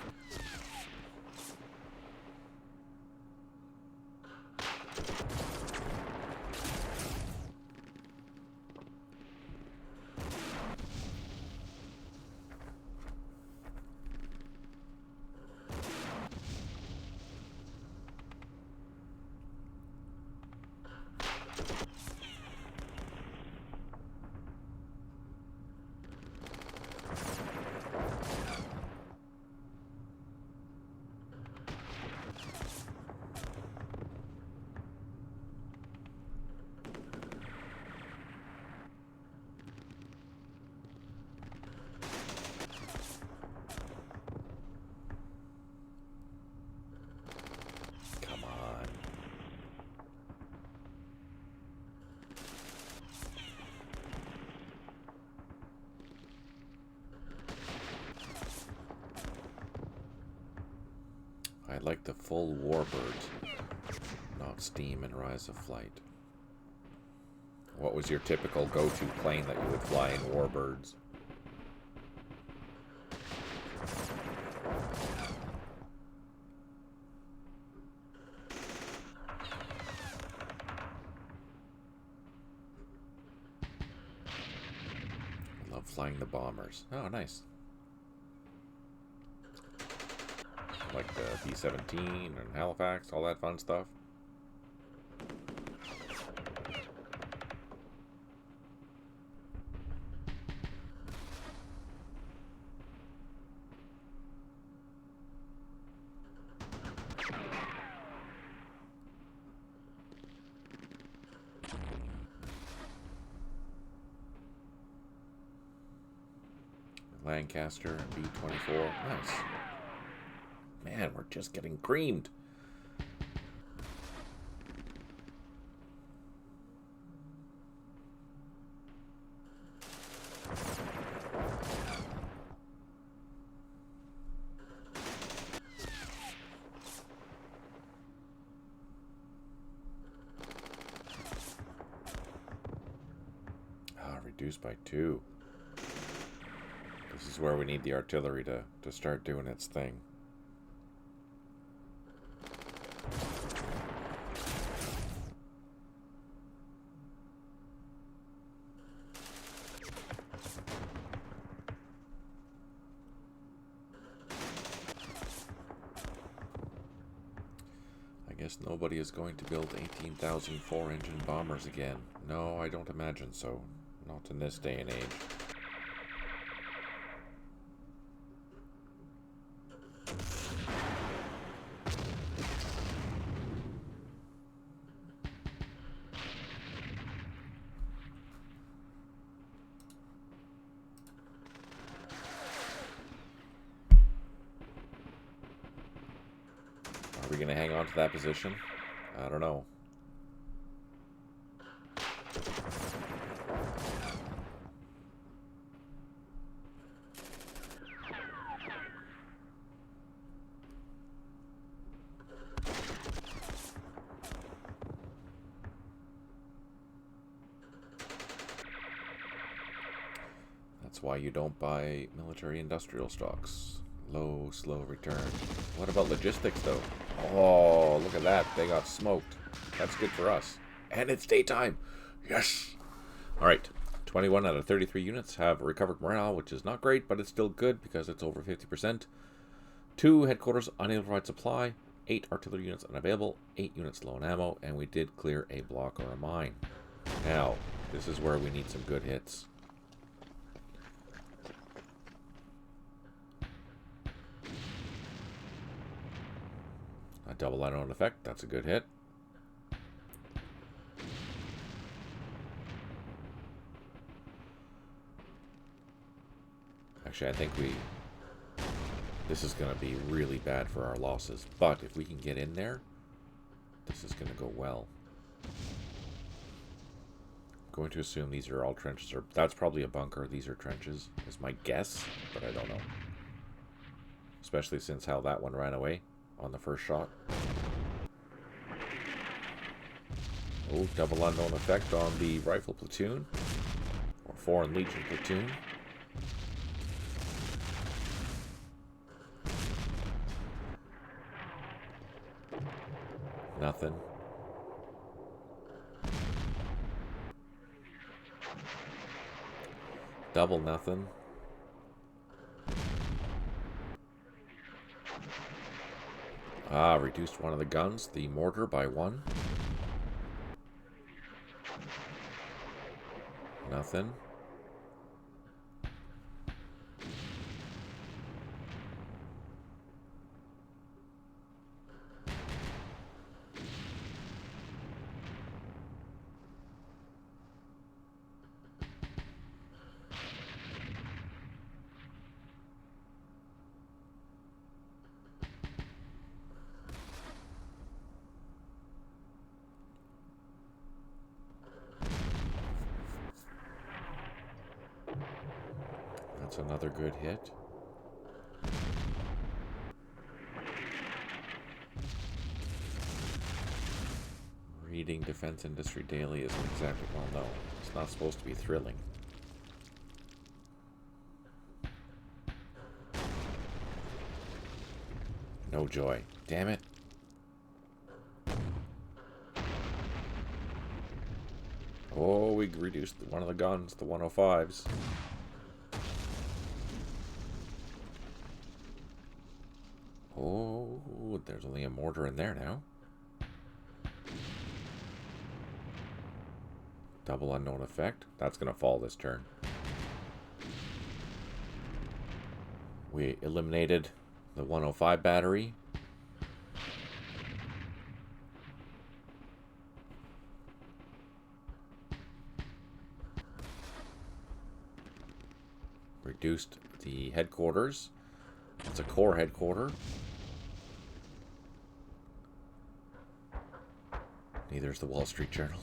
I like the full Warbirds, not Steam and Rise of Flight. What was your typical go-to plane that you would fly in Warbirds? I love flying the bombers. Oh, nice. like the B-17 and Halifax, all that fun stuff. Lancaster and B-24. Nice. Man, we're just getting creamed. Reduced by 2. This is where we need the artillery to start doing its thing. I guess nobody is going to build 18,000 4-engine bombers again. No, I don't imagine so. Not in this day and age. Are we going to hang on to that position? I don't know. That's why you don't buy military industrial stocks. Low, slow return. What about logistics, though? Oh, look at that. They got smoked. That's good for us. And it's daytime. Yes! Alright. 21 out of 33 units have recovered morale, which is not great, but it's still good because it's over 50%. 2 headquarters unable to provide supply. 8 artillery units unavailable. 8 units low on ammo. And we did clear a block or a mine. Now, this is where we need some good hits. A double unknown effect, that's a good hit. Actually, I think this is going to be really bad for our losses. But if we can get in there, this is going to go well. I'm going to assume these are all trenches. Or that's probably a bunker. These are trenches, is my guess, but I don't know. Especially since how that one ran away on the first shot. Oh, double unknown effect on the rifle platoon. Or Foreign Legion platoon. Nothing. Double nothing. Ah, reduced one of the guns, the mortar, by 1. Nothing. That's another good hit. Reading Defense Industry Daily isn't exactly, well, no, it's not supposed to be thrilling. No joy. Damn it. Oh, we reduced one of the guns, the 105s. Oh. there's only a mortar in there now. Double unknown effect. That's going to fall this turn. We eliminated the 105 battery. Reduced the headquarters. It's a core headquarter. Neither is the Wall Street Journal.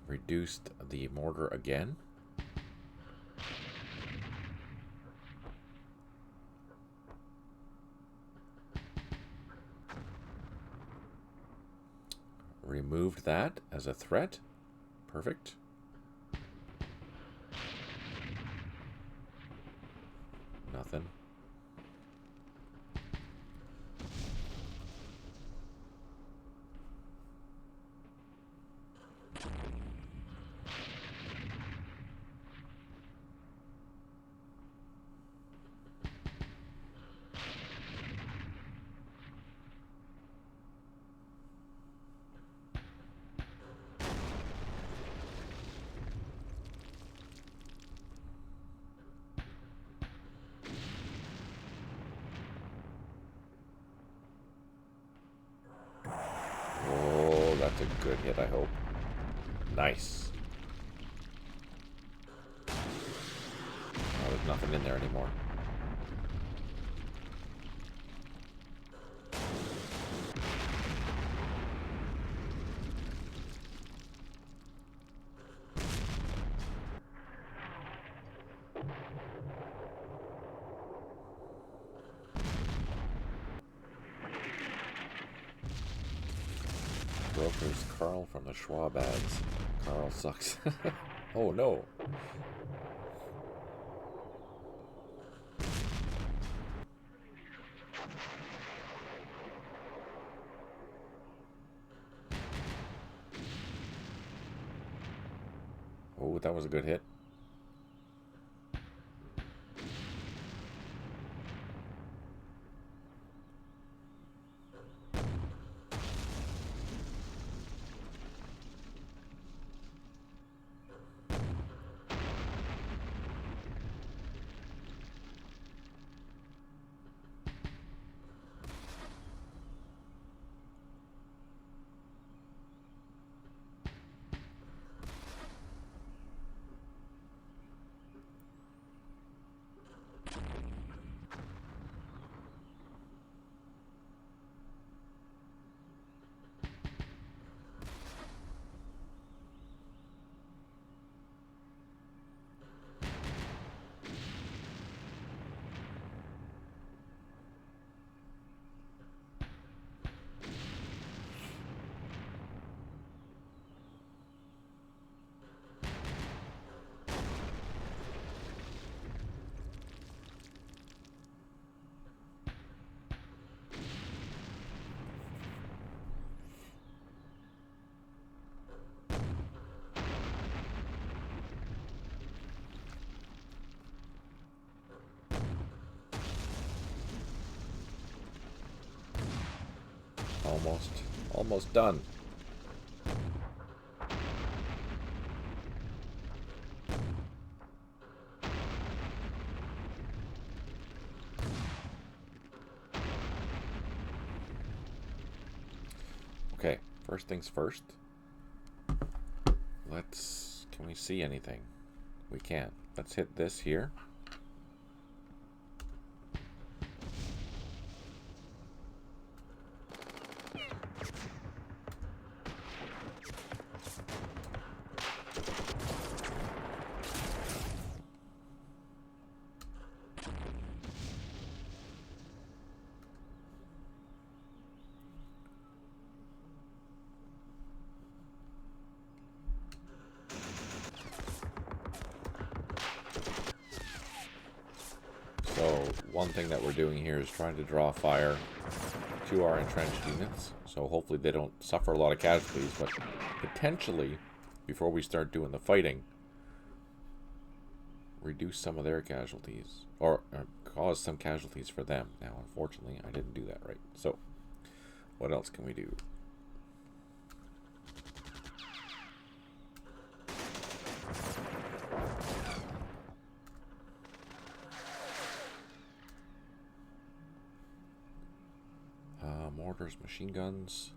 Reduced the mortar again. Removed that as a threat. Perfect. Nothing. That's a good hit, I hope. Nice. Oh, there's nothing in there anymore. Broker's Carl from the Schwab ads. Carl sucks. Oh no. Oh, that was a good hit. Almost done. Okay, first things first. Can we see anything? We can. Let's hit this here. So one thing that we're doing here is trying to draw fire to our entrenched units. So hopefully they don't suffer a lot of casualties, but potentially, before we start doing the fighting, reduce some of their casualties, or cause some casualties for them. Now, unfortunately, I didn't do that right. So, what else can we do? Mortars, machine guns.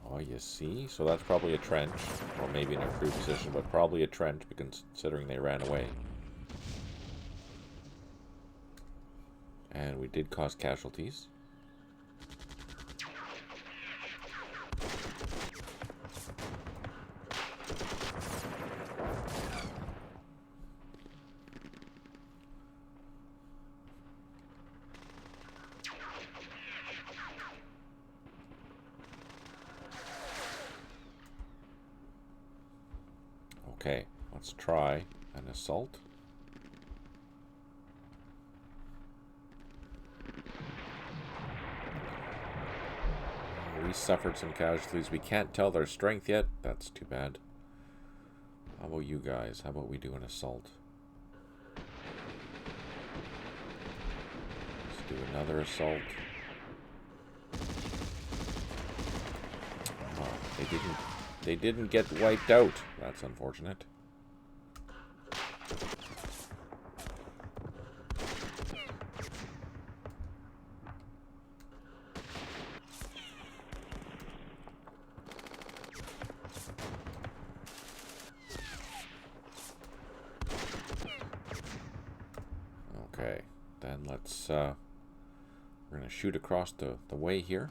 Oh, you see? So that's probably a trench, or maybe an improved position, but probably a trench, considering they ran away. And we did cause casualties. Okay, let's try an assault. We suffered some casualties. We can't tell their strength yet. That's too bad. How about you guys? How about we do an assault? Let's do another assault. Oh, they didn't get wiped out. That's unfortunate. Okay, then let's we're gonna shoot across the way here.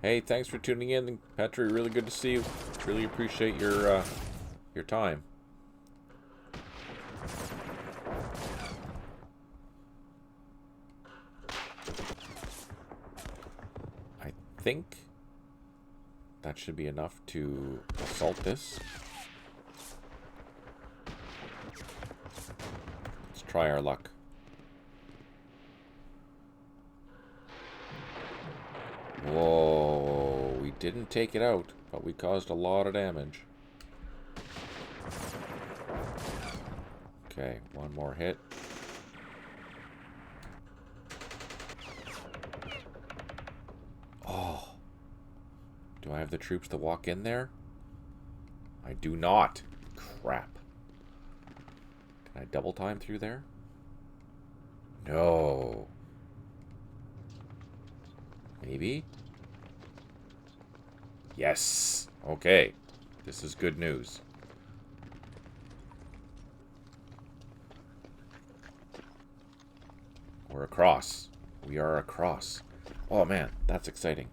Hey, thanks for tuning in, Petri. Really good to see you. Really appreciate your time. I think that should be enough to assault this. Let's try our luck. Whoa, we didn't take it out, but we caused a lot of damage. Okay, one more hit. Oh. Do I have the troops to walk in there? I do not. Crap. Can I double time through there? No. Maybe? Yes. Okay. This is good news. We're across. We are across. Oh man, that's exciting.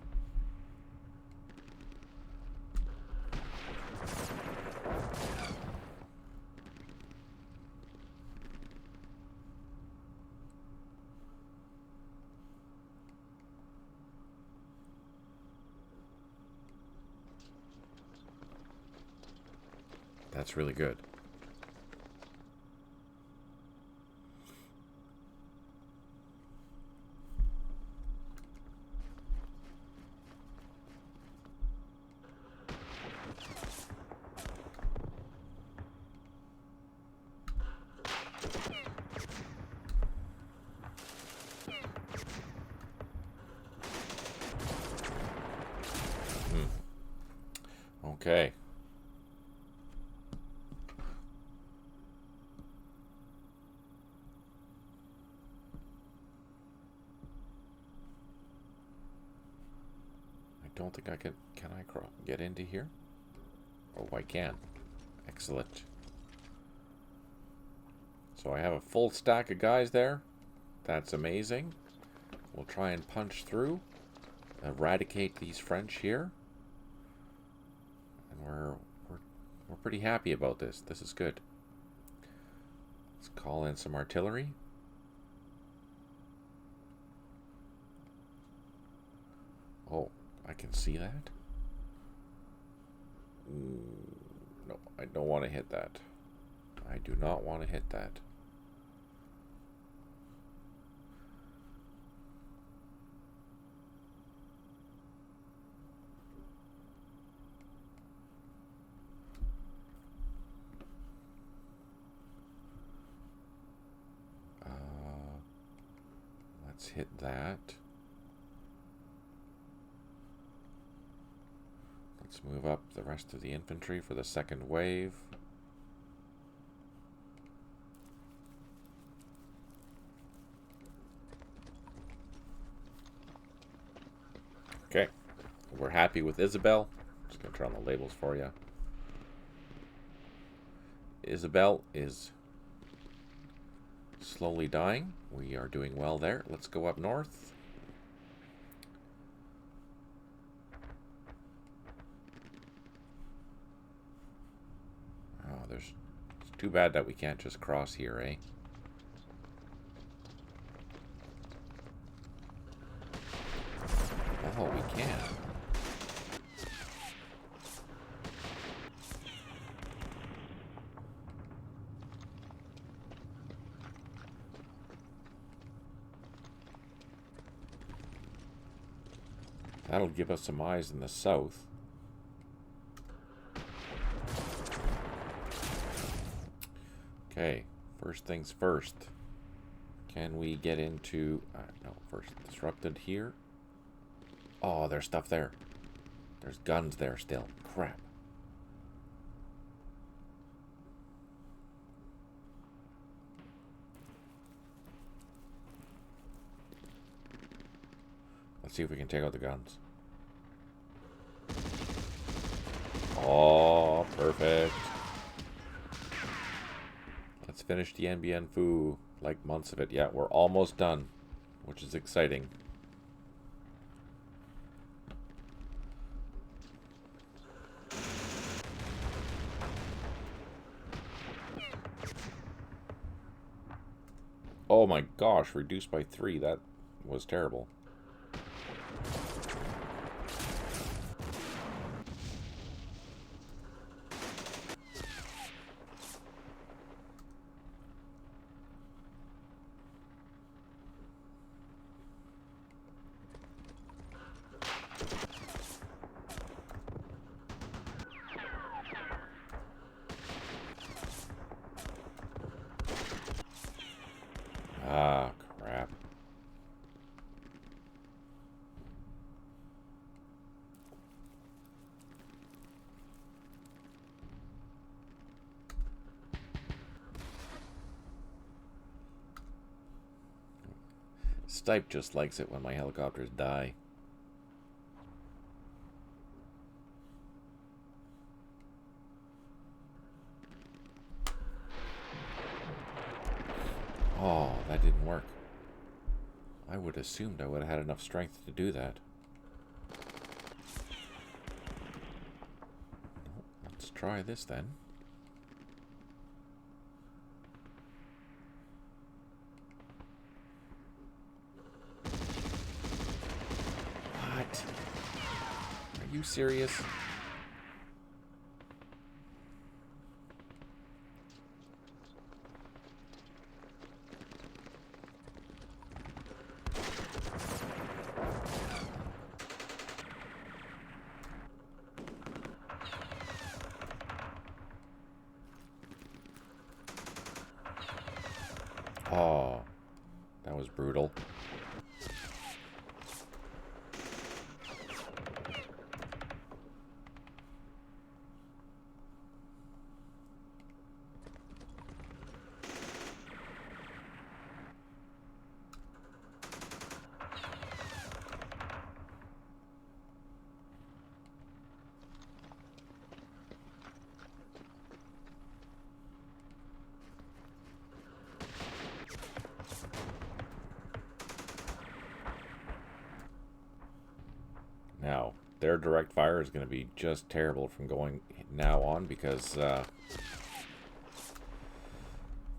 That's really good. Okay. I don't think I can I get into here? Oh, I can. Excellent. So I have a full stack of guys there. That's amazing. We'll try and punch through. Eradicate these French here. And we're pretty happy about this. This is good. Let's call in some artillery. Oh, I can see that. No, I don't want to hit that. I do not want to hit that. Let's hit that. Let's move up the rest of the infantry for the second wave. Okay, we're happy with Isabel. Just going to turn on the labels for you. Isabel is slowly dying. We are doing well there. Let's go up north. Oh, it's too bad that we can't just cross here, eh? Oh, we can. That'll give us some eyes in the south. Okay, first things first. Can we get into... no, first disrupted here. Oh, there's stuff there. There's guns there still. Crap. Let's see if we can take out the guns. Oh, perfect. Let's finish Dien Bien Phu. Like months of it. Yeah, we're almost done, which is exciting. Oh my gosh, reduced by 3. That was terrible. Ah, crap. Stipe just likes it when my helicopters die. Oh, that didn't work. I would have assumed I would have had enough strength to do that. Let's try this then. What? Are you serious? Oh, that was brutal. Now, their direct fire is going to be just terrible from going now on because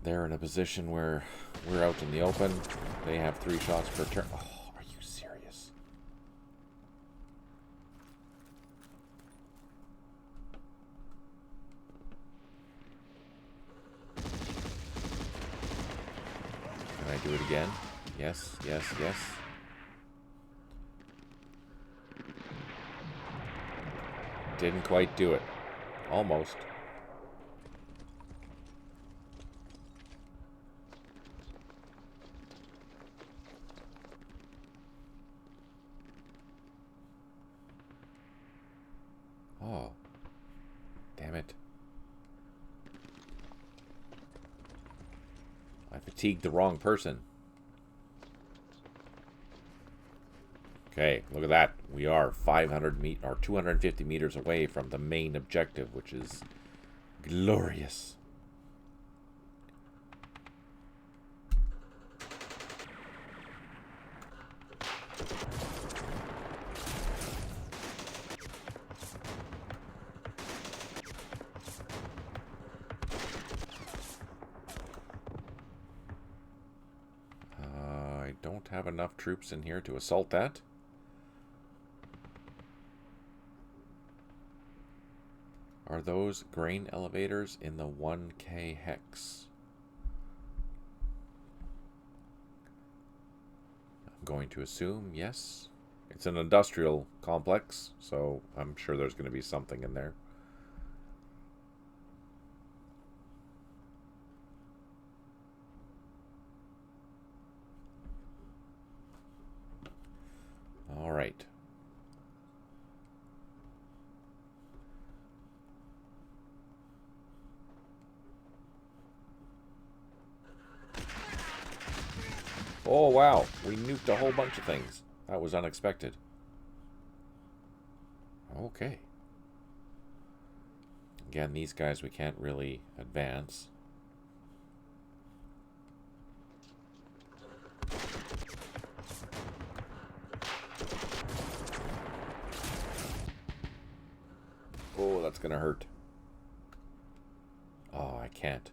they're in a position where we're out in the open. They have 3 shots per turn. Oh, are you serious? Can I do it again? Yes, yes, yes. Didn't quite do it. Almost. I fatigued the wrong person. Okay, look at that. We are 250 meters away from the main objective, which is glorious. I don't have enough troops in here to assault that. Are those grain elevators in the 1K hex? I'm going to assume yes. It's an industrial complex, so I'm sure there's going to be something in there. All right. Oh, wow. We nuked a whole bunch of things. That was unexpected. Okay. Again, these guys we can't really advance. Oh, that's gonna hurt. Oh, I can't.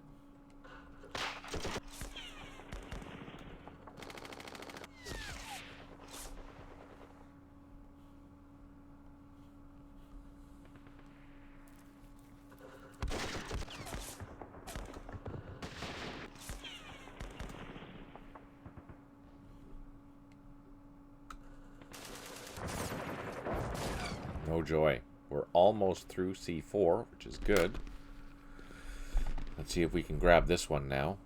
No joy. We're almost through C4, which is good. Let's see if we can grab this one now.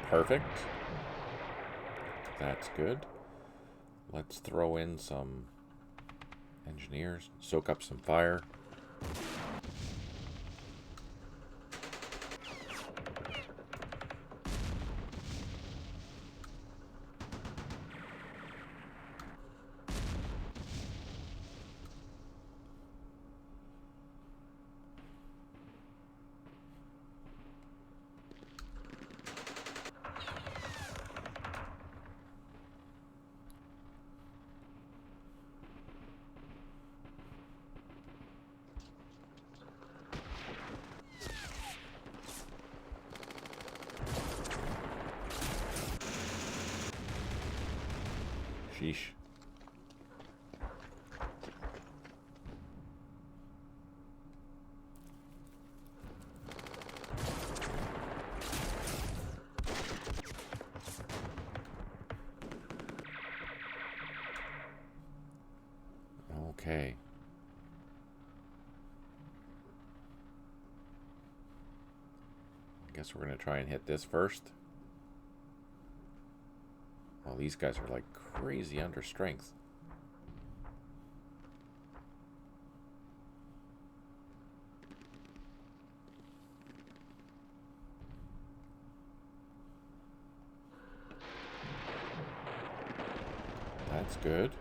Perfect. That's good. Let's throw in some engineers, soak up some fire. Sheesh. Okay. I guess we're going to try and hit this first. Well, these guys are like crazy under strength. That's good.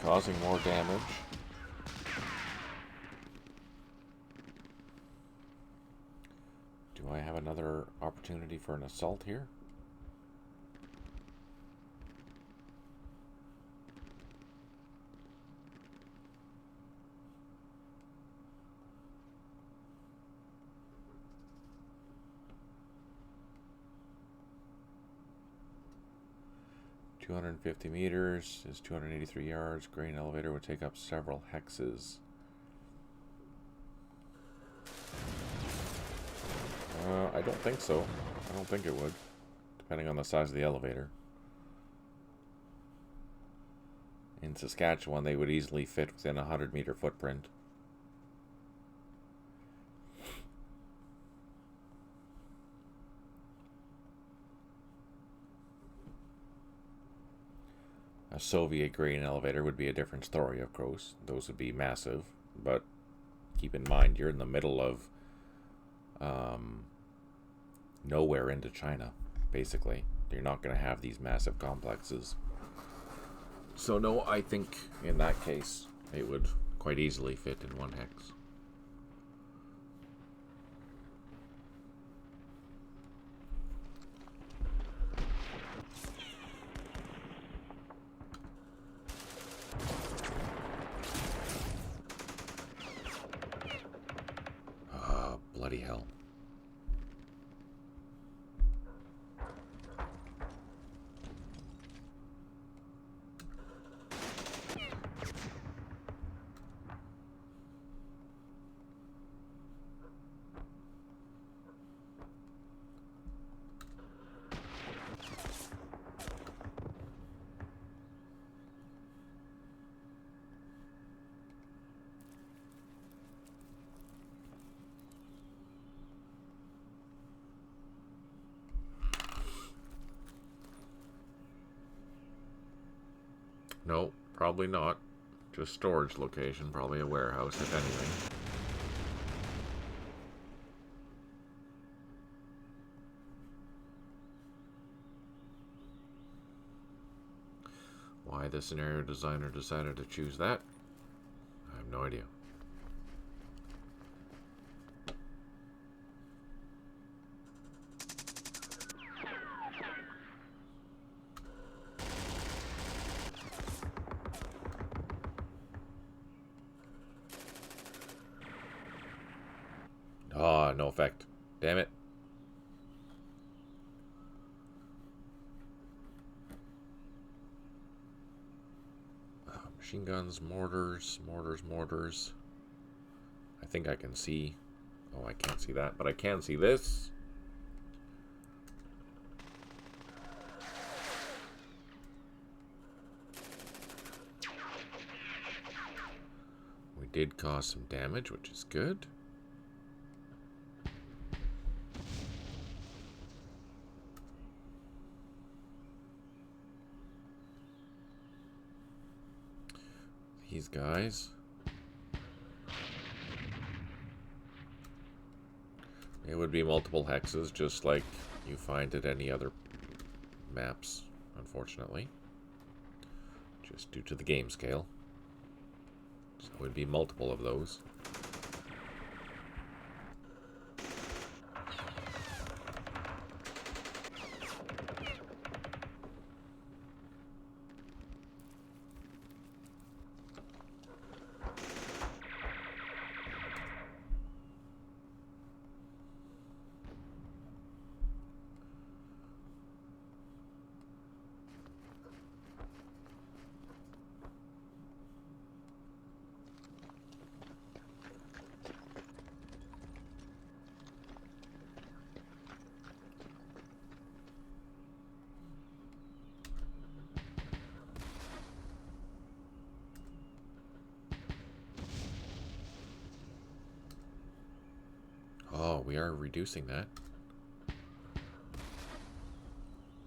Causing more damage. Do I have another opportunity for an assault here? "250 meters is 283 yards. Grain elevator would take up several hexes." I don't think so. I don't think it would, depending on the size of the elevator. In Saskatchewan, they would easily fit within a 100-meter footprint. A Soviet grain elevator would be a different story, of course. Those would be massive, but keep in mind you're in the middle of nowhere into China, basically. You're not going to have these massive complexes. So no, I think in that case it would quite easily fit in one hex. Ah, bloody hell. No, probably not. Just storage location, probably a warehouse, if anything. Why the scenario designer decided to choose that, I have no idea. Ah, no effect. Damn it. Machine guns, mortars. I think I can see. Oh, I can't see that, but I can see this. We did cause some damage, which is good. These guys. It would be multiple hexes, just like you find at any other maps, unfortunately. Just due to the game scale. So it would be multiple of those. Oh, we are reducing that.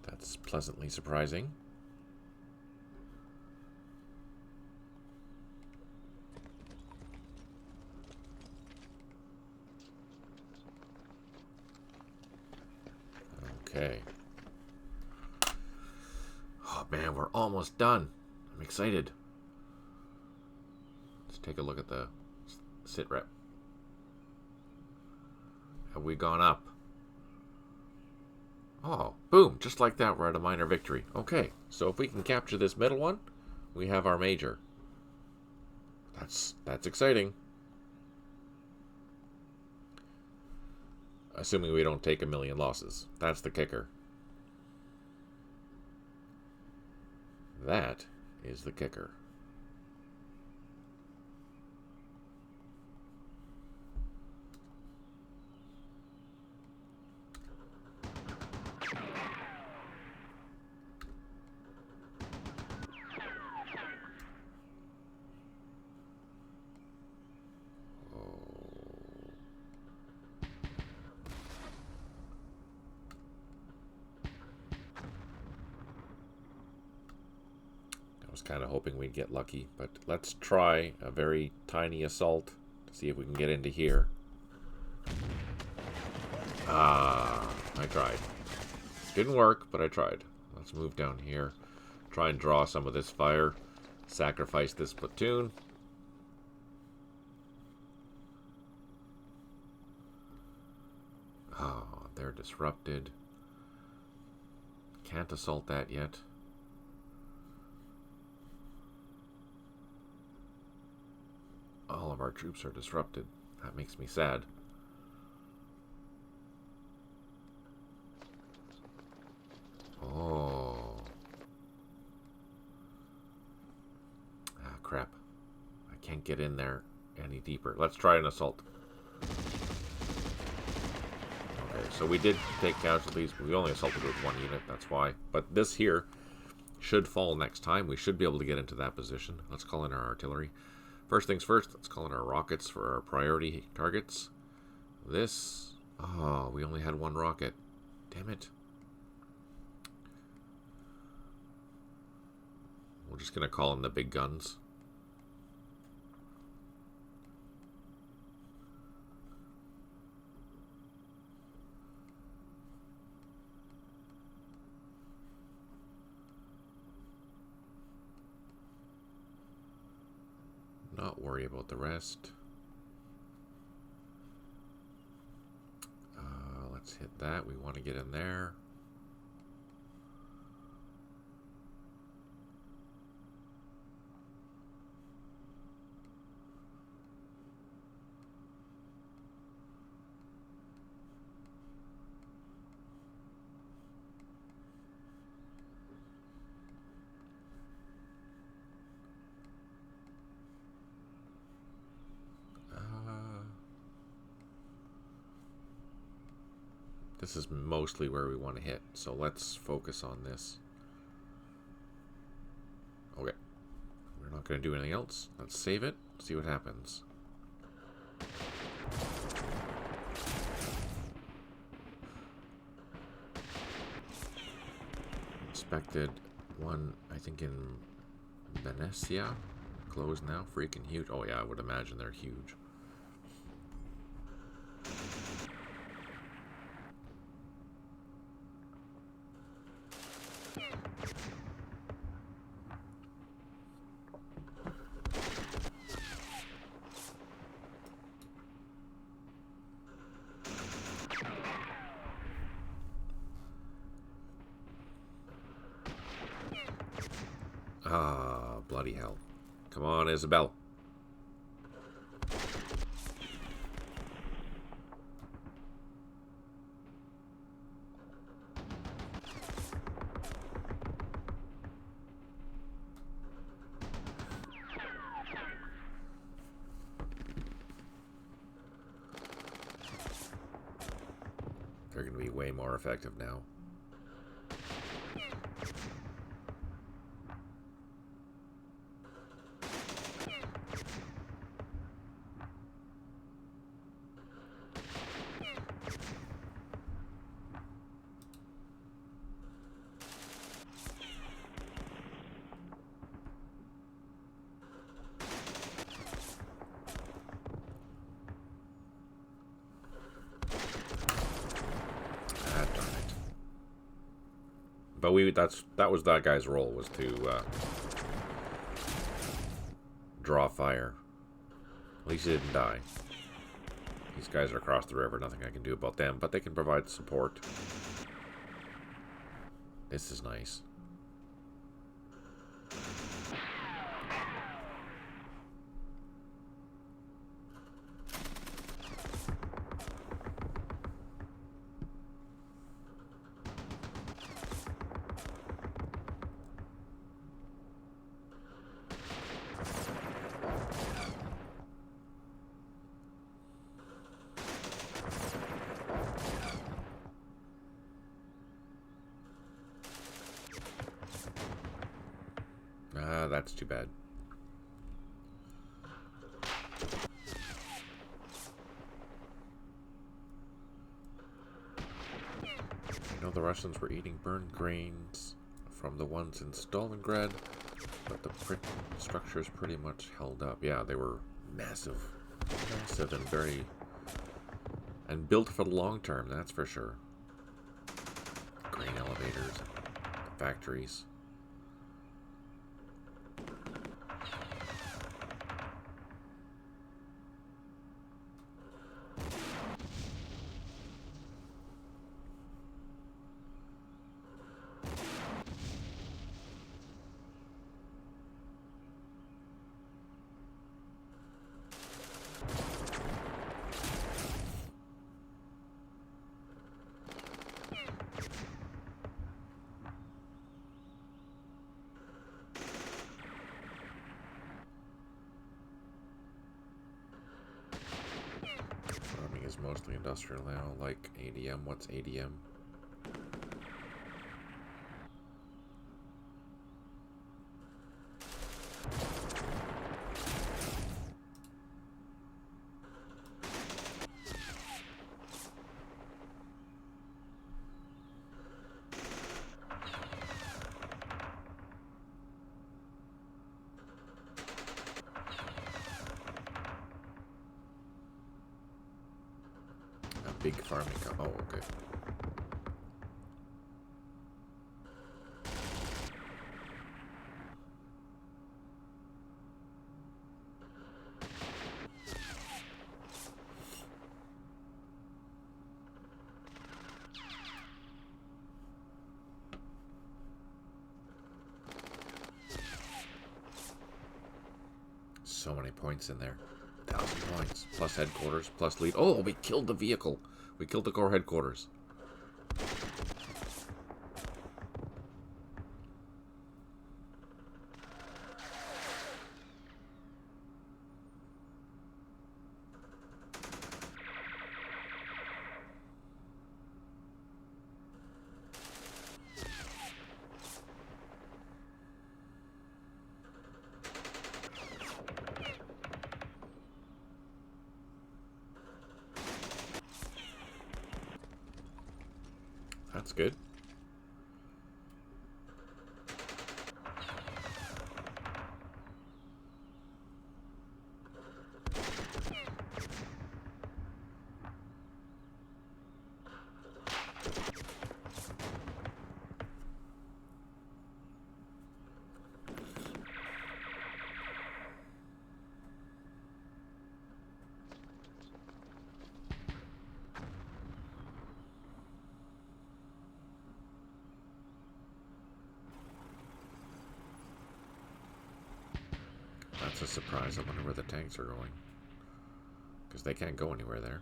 That's pleasantly surprising. Okay. Oh man, we're almost done. I'm excited. Let's take a look at the sit rep. Have we gone up? Oh, boom, just like that, we're at a minor victory. Okay, so if we can capture this middle one, we have our major. That's exciting. Assuming we don't take 1,000,000 losses. That's the kicker. That is the kicker. was kind of hoping we'd get lucky, but let's try a very tiny assault to see if we can get into here. Ah, I tried. Didn't work, but I tried. Let's move down here. Try and draw some of this fire. Sacrifice this platoon. Oh, they're disrupted. Can't assault that yet. All of our troops are disrupted. That makes me sad. Oh. Ah, crap. I can't get in there any deeper. Let's try an assault. Okay, so we did take casualties. We only assaulted with 1 unit, that's why. But this here should fall next time. We should be able to get into that position. Let's call in our artillery. First things first, let's call in our rockets for our priority targets. This... Oh, we only had 1 rocket. Damn it. We're just going to call in the big guns. Not worry about the rest. Let's hit that. We want to get in there. This is mostly where we want to hit, so let's focus on this. Okay. We're not going to do anything else. Let's save it, see what happens. Inspected one, I think in Venetia. Closed now, freaking huge. Oh yeah, I would imagine they're huge. Ah, bloody hell. Come on, Isabel. They're going to be way more effective now. But that was that guy's role, was to draw fire. At least he didn't die. These guys are across the river, nothing I can do about them, but they can provide support. This is nice. That's too bad. I know the Russians were eating burned grains from the ones in Stalingrad. but the structure is pretty much held up. Yeah, they were massive. Massive and very... and built for the long term, that's for sure. Grain elevators, factories. Is mostly industrial now, like ADM. What's ADM? Big farming. Oh, okay. So many points in there. 1,000 points. Plus headquarters, plus lead. Oh, we killed the vehicle. We killed the core headquarters. That's good. That's a surprise. I wonder where the tanks are going. Because they can't go anywhere there.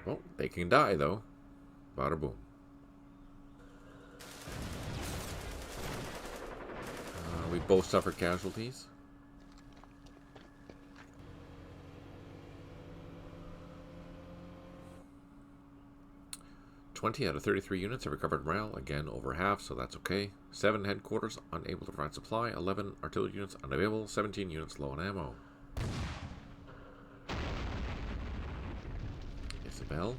Well, they can die, though. Bada boom. We both suffered casualties. "20 out of 33 units have recovered morale, again over half, so that's okay. 7 headquarters unable to provide supply, 11 artillery units unavailable, 17 units low on ammo. Isabel.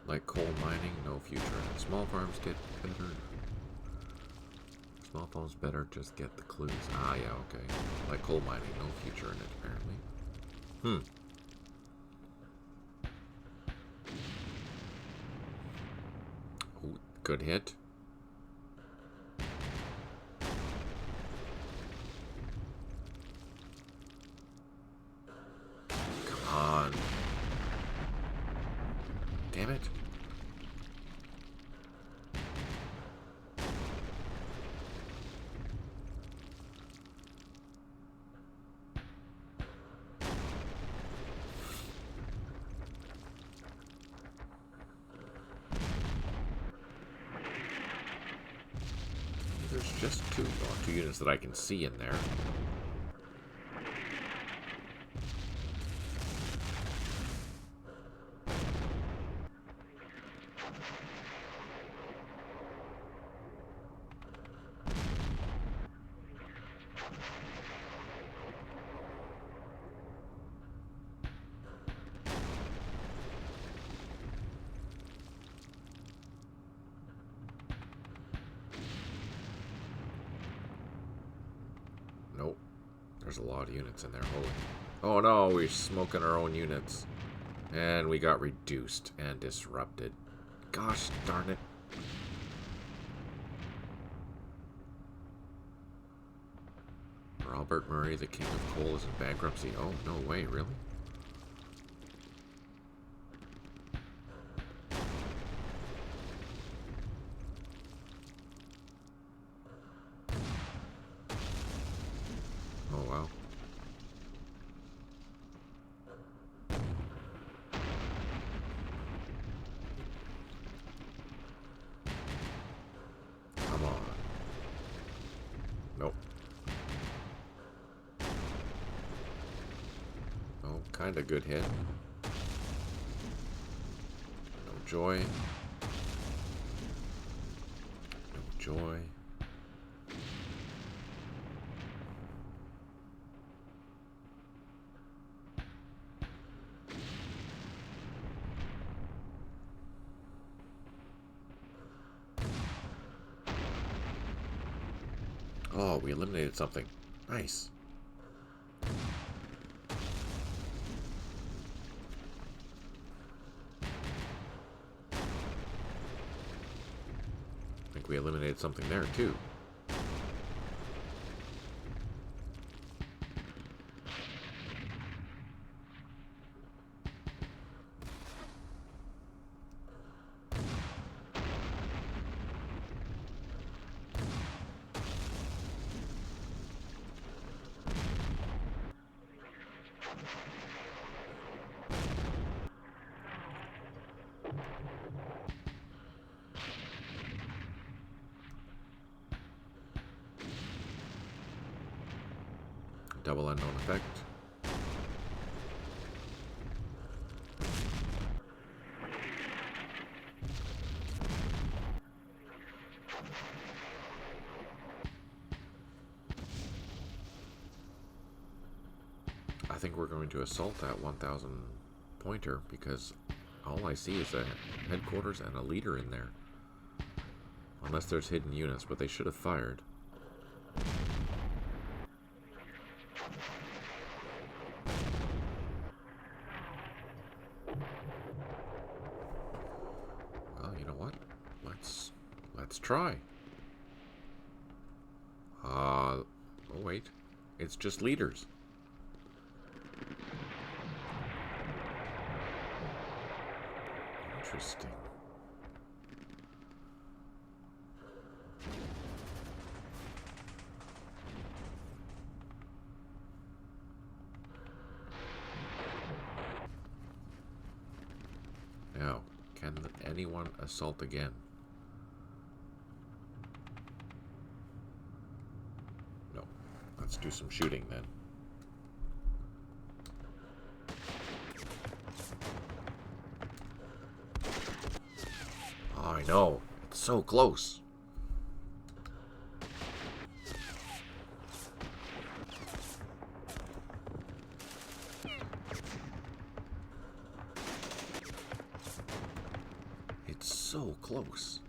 Like coal mining, no future in it. Small farms get better. Small farms better, just get the clues. Ah, yeah, okay. Like coal mining, no future in it, apparently. Ooh, good hit. Come on. Damn it. There's just two units that I can see in there. Nope. There's a lot of units in there. Holy. Oh no, we're smoking our own units. And we got reduced and disrupted. Gosh darn it. Robert Murray, the king of coal, is in bankruptcy. Oh, no way, really? Oh, wow. Come on. Nope. Oh, kind of good hit. No joy. No joy. Oh, we eliminated something. Nice. I think we eliminated something there, too. Double unknown effect. I think we're going to assault that 1,000 pointer because all I see is a headquarters and a leader in there. Unless there's hidden units, but they should have fired. Well, you know what? Let's try. Oh wait. It's just leaders. Interesting. Now, can anyone assault again? No. Let's do some shooting then. Oh, I know. It's so close. It's so close.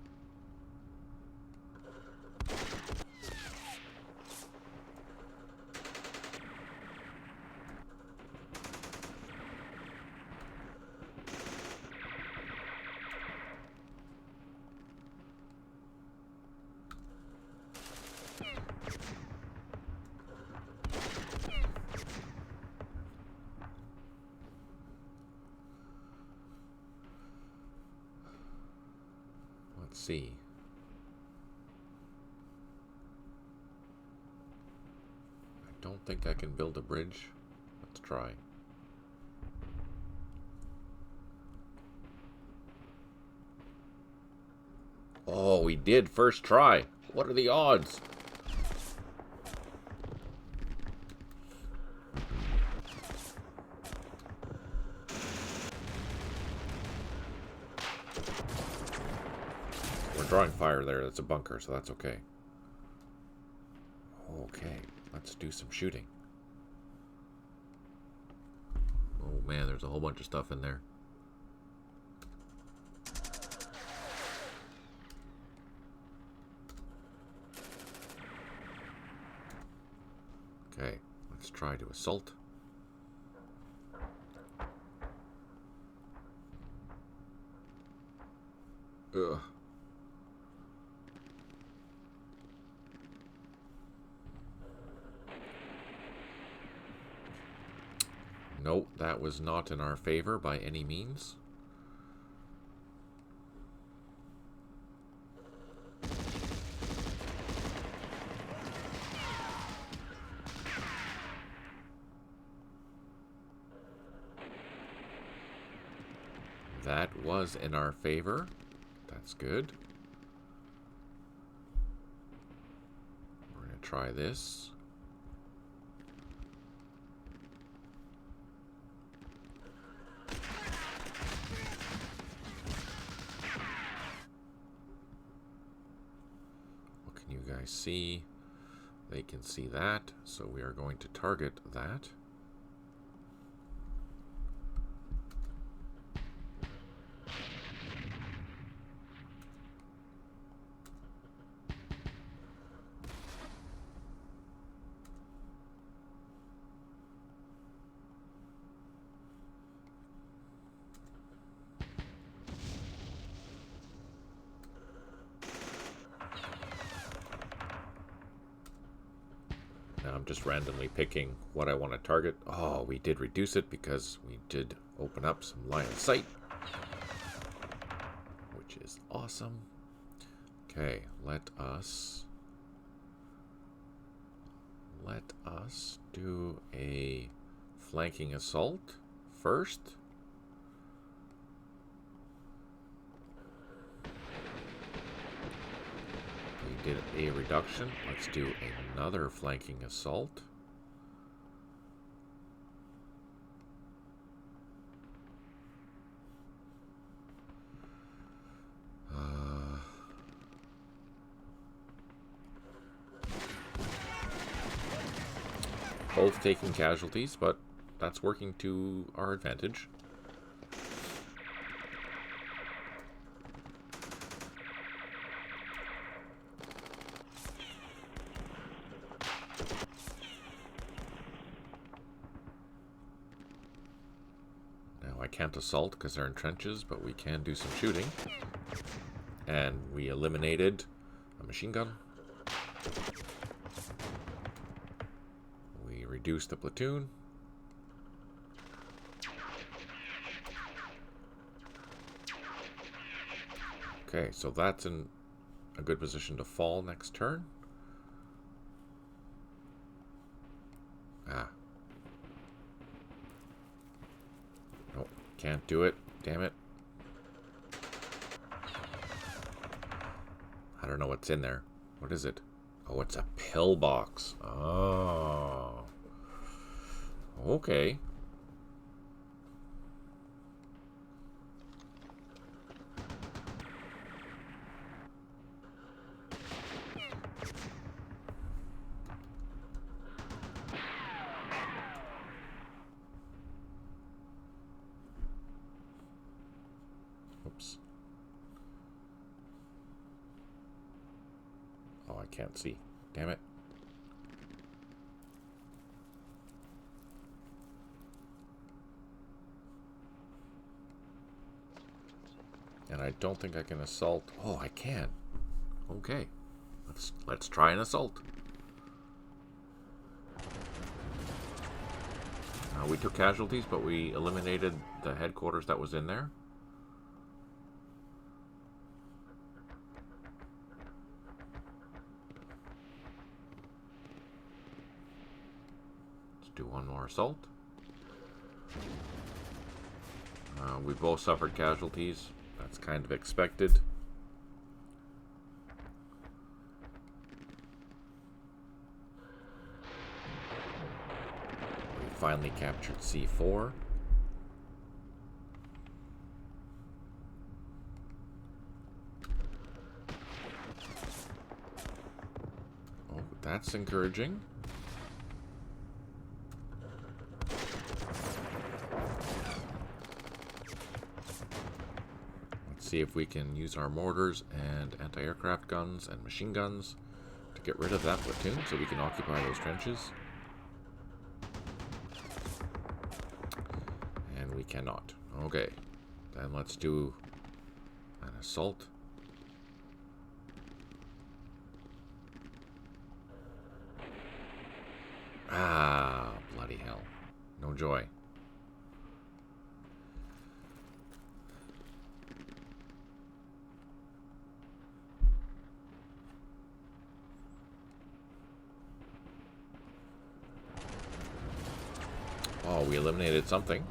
Let's see. I don't think I can build a bridge. Let's try. Oh, we did first try. What are the odds? We're drawing fire there. That's a bunker, so that's okay. Okay. let's do some shooting. Oh man, there's a whole bunch of stuff in there. Okay, let's try to assault. Ugh. Nope, that was not in our favor by any means. That was in our favor. That's good. We're going to try this. What can you guys see? They can see that, so we are going to target that. Now I'm just randomly picking what I want to target. Oh, we did reduce it because we did open up some line of sight, which is awesome. Okay, let us do a flanking assault first. We did a reduction. Let's do another flanking assault. Both taking casualties, but that's working to our advantage. Now I can't assault because they're in trenches, but we can do some shooting. And we eliminated a machine gun. Reduce the platoon. Okay, so that's in a good position to fall next turn. Ah. Nope, can't do it. Damn it. I don't know what's in there. What is it? Oh, it's a pillbox. Oh. Okay. Oops. Oh, I can't see. Damn it. And I don't think I can assault. Oh, I can. Okay. Let's try an assault. We took casualties, but we eliminated the headquarters that was in there. Let's do one more assault. We both suffered casualties. That's kind of expected. We finally captured C4. Oh, that's encouraging. see if we can use our mortars and anti-aircraft guns and machine guns to get rid of that platoon so we can occupy those trenches. And we cannot. Okay, then let's do an assault. Ah, bloody hell. No joy. Oh, we eliminated something.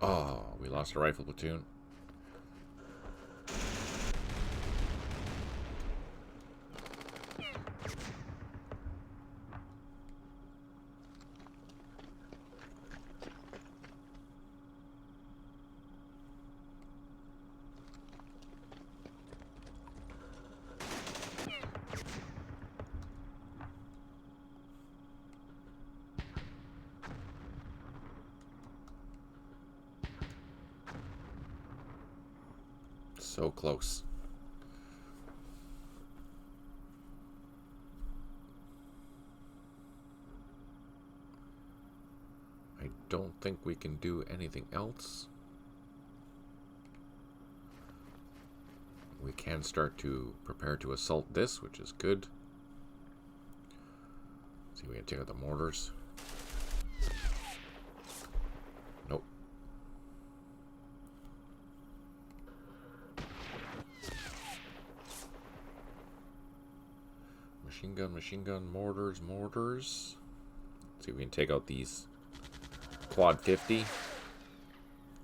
Oh, we lost a rifle platoon. So close. I don't think we can do anything else. We can start to prepare to assault this, which is good. Let's see if we can take out the mortars. Nope. Machine gun, mortars. Let's see if we can take out these quad 50.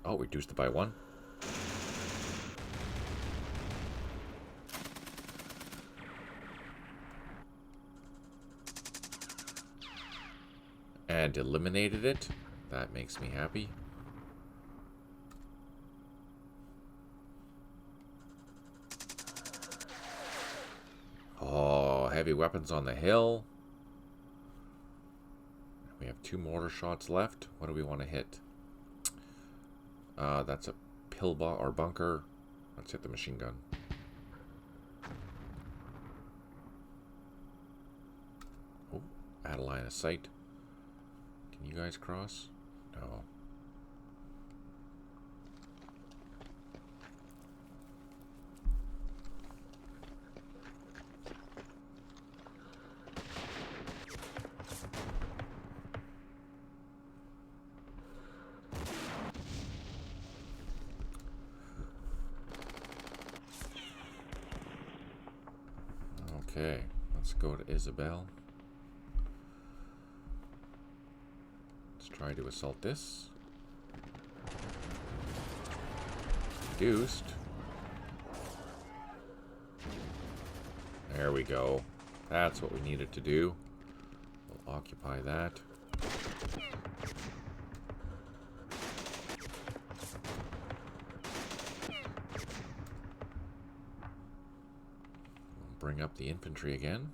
Oh, reduced it by 1. And eliminated it. That makes me happy. Oh, heavy weapons on the hill. We have 2 mortar shots left. What do we want to hit? That's a pillbox or bunker. Let's hit the machine gun. Oh, out of line of sight. Can you guys cross? No. Okay, let's go to Isabel. Let's try to assault this. Reduced. There we go. That's what we needed to do. We'll occupy that. Bring up the infantry again.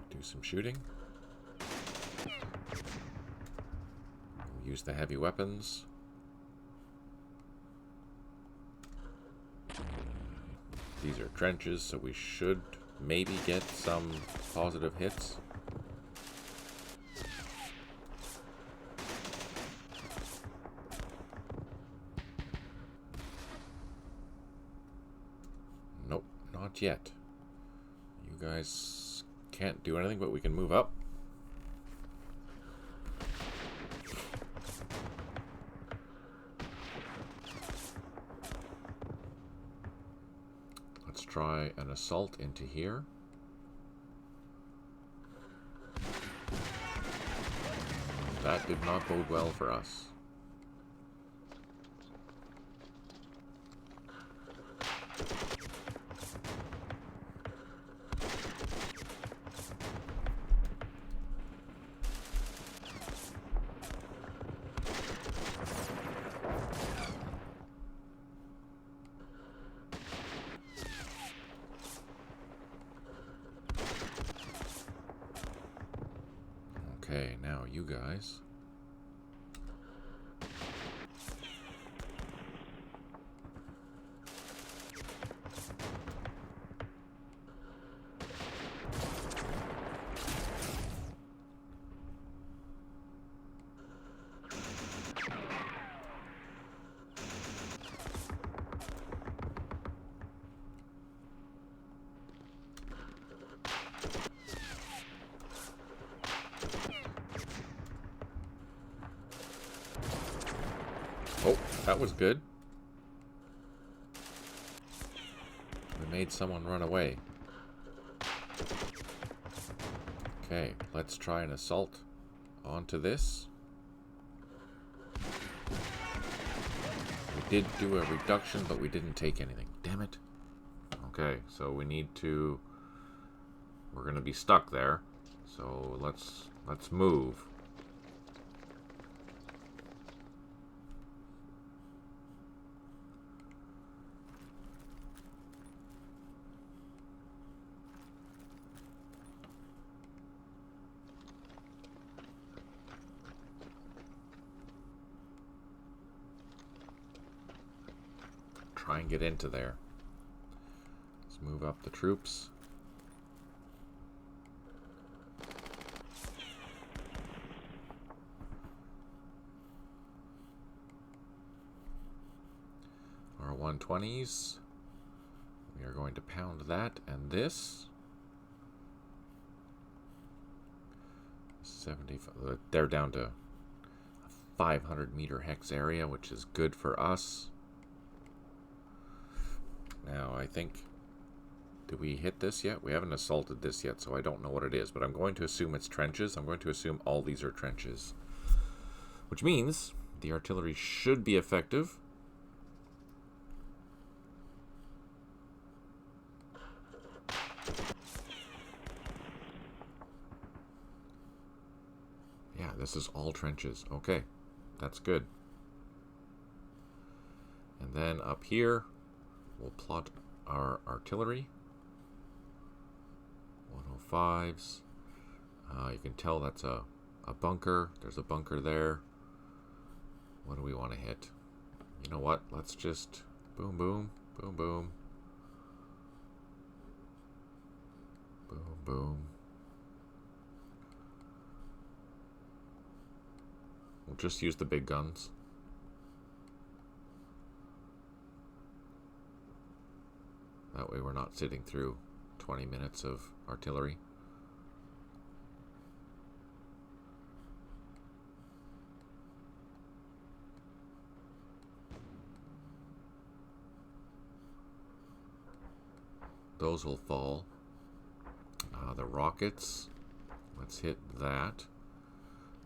Do some shooting. We'll use the heavy weapons. These are trenches, so we should maybe get some positive hits. Not yet. You guys can't do anything, but we can move up. Let's try an assault into here. That did not bode well for us. Okay, now you guys. Oh, that was good. We made someone run away. Okay, let's try an assault onto this. We did do a reduction, but we didn't take anything. Damn it. Okay, so we need to... We're going to be stuck there. So let's move. Try and get into there. Let's move up the troops. Our 120s. We are going to pound that and this. 75. They're down to a 500 meter hex area, which is good for us. Now, I think... Did we hit this yet? We haven't assaulted this yet, so I don't know what it is. But I'm going to assume it's trenches. I'm going to assume all these are trenches. Which means the artillery should be effective. Yeah, this is all trenches. Okay, that's good. And then up here... We'll plot our artillery. 105s. You can tell that's a bunker. There's a bunker there. What do we want to hit? You know what? Let's just boom, boom, boom, boom. Boom, boom. We'll just use the big guns. That way we're not sitting through 20 minutes of artillery. Those will fall. The rockets, let's hit that.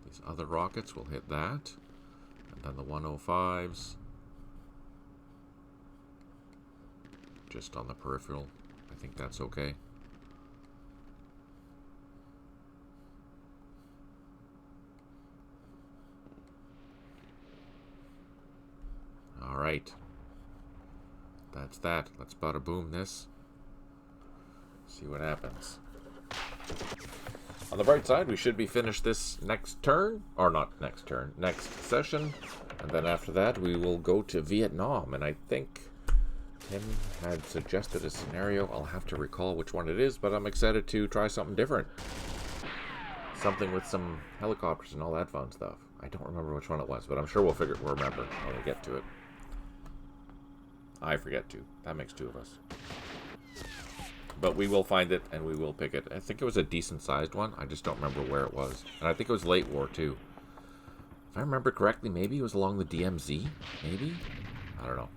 These other rockets will hit that. And then the 105s. Just on the peripheral. I think that's okay. Alright. That's that. Let's bada boom this. See what happens. On the bright side, we should be finished this next turn. Or not next turn. Next session. And then after that, we will go to Vietnam. And I think... Tim had suggested a scenario. I'll have to recall which one it is, but I'm excited to try something different. Something with some helicopters and all that fun stuff. I don't remember which one it was, but I'm sure we'll remember when we get to it. I forget to. That makes two of us. But we will find it and we will pick it. I think it was a decent sized one. I just don't remember where it was. And I think it was late war too. If I remember correctly, maybe it was along the DMZ? Maybe? I don't know.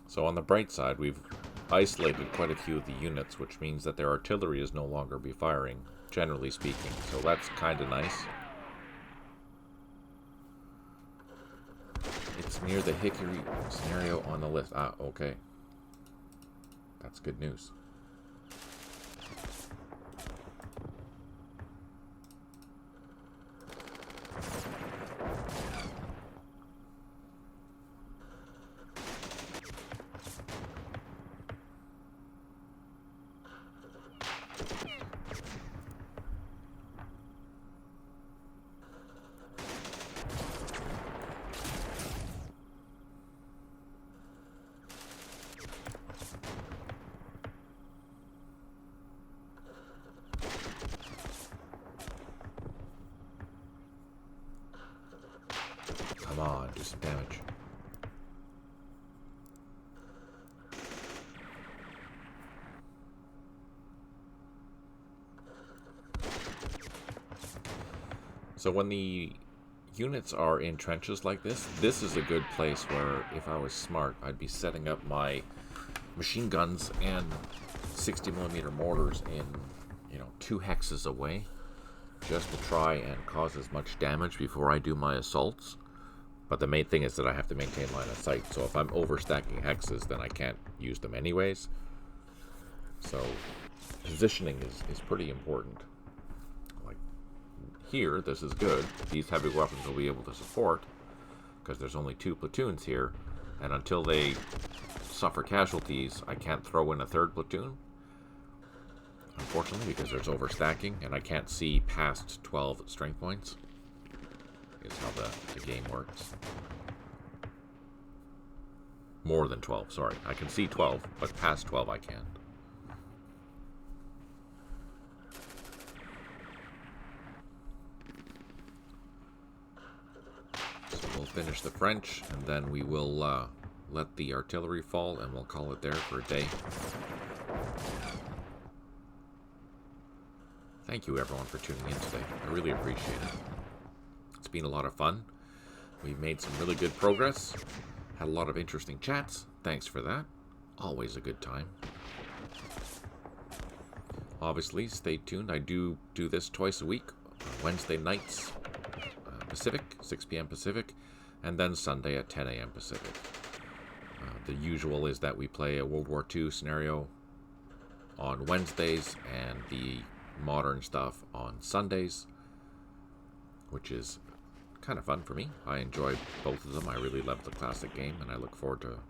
So on the bright side, we've isolated quite a few of the units, which means that their artillery is no longer be firing, generally speaking. So that's kind of nice. It's near the Hickory scenario on the list. Ah, okay. That's good news. Come on, do some damage. So when the units are in trenches like this is a good place where, if I was smart, I'd be setting up my machine guns and 60mm mortars in, 2 hexes away, just to try and cause as much damage before I do my assaults. But the main thing is that I have to maintain line of sight, so if I'm overstacking hexes, then I can't use them anyways. So positioning is pretty important. Like here, this is good. These heavy weapons will be able to support, because there's only 2 platoons here, and until they suffer casualties, I can't throw in a 3rd platoon, unfortunately, because there's overstacking, and I can't see past 12 strength points, is how the game works. More than 12, sorry. I can see 12, but past 12 I can't. So we'll finish the French, and then we will let the artillery fall, and we'll call it there for a day. Thank you, everyone, for tuning in today. I really appreciate it. It's been a lot of fun. We've made some really good progress. Had a lot of interesting chats. Thanks for that. Always a good time. Obviously, stay tuned. I do this twice a week. Wednesday nights Pacific, 6 p.m. Pacific, and then Sunday at 10 a.m. Pacific. The usual is that we play a World War II scenario on Wednesdays and the modern stuff on Sundays, which is kind of fun for me. I enjoy both of them. I really love the classic game, and I look forward to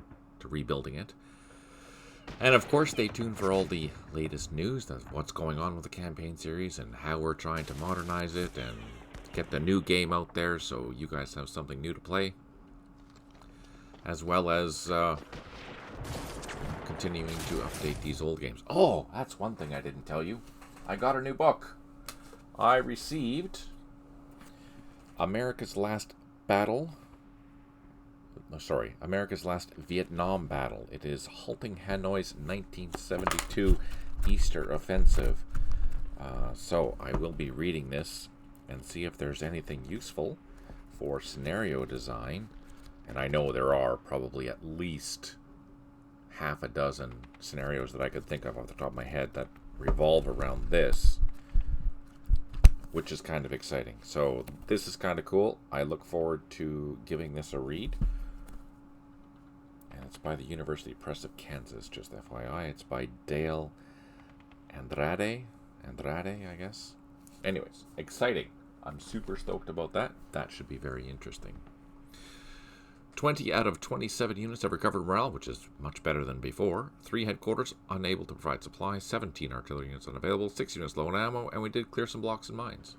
rebuilding it. And of course, stay tuned for all the latest news, of what's going on with the campaign series and how we're trying to modernize it and get the new game out there so you guys have something new to play, as well as continuing to update these old games. Oh, that's one thing I didn't tell you. I got a new book. I received America's Last Vietnam Battle. It is Halting Hanoi's 1972 Easter Offensive. So I will be reading this and see if there's anything useful for scenario design. And I know there are probably at least half a dozen scenarios that I could think of off the top of my head that revolve around this, which is kind of exciting. So this is kind of cool. I look forward to giving this a read. And it's by the University Press of Kansas, just FYI. It's by Dale Andrade, I guess. Anyways, exciting. I'm super stoked about that. That should be very interesting. 20 out of 27 units have recovered morale, which is much better than before. 3 headquarters unable to provide supplies. 17 artillery units unavailable. 6 units low on ammo. And we did clear some blocks and mines.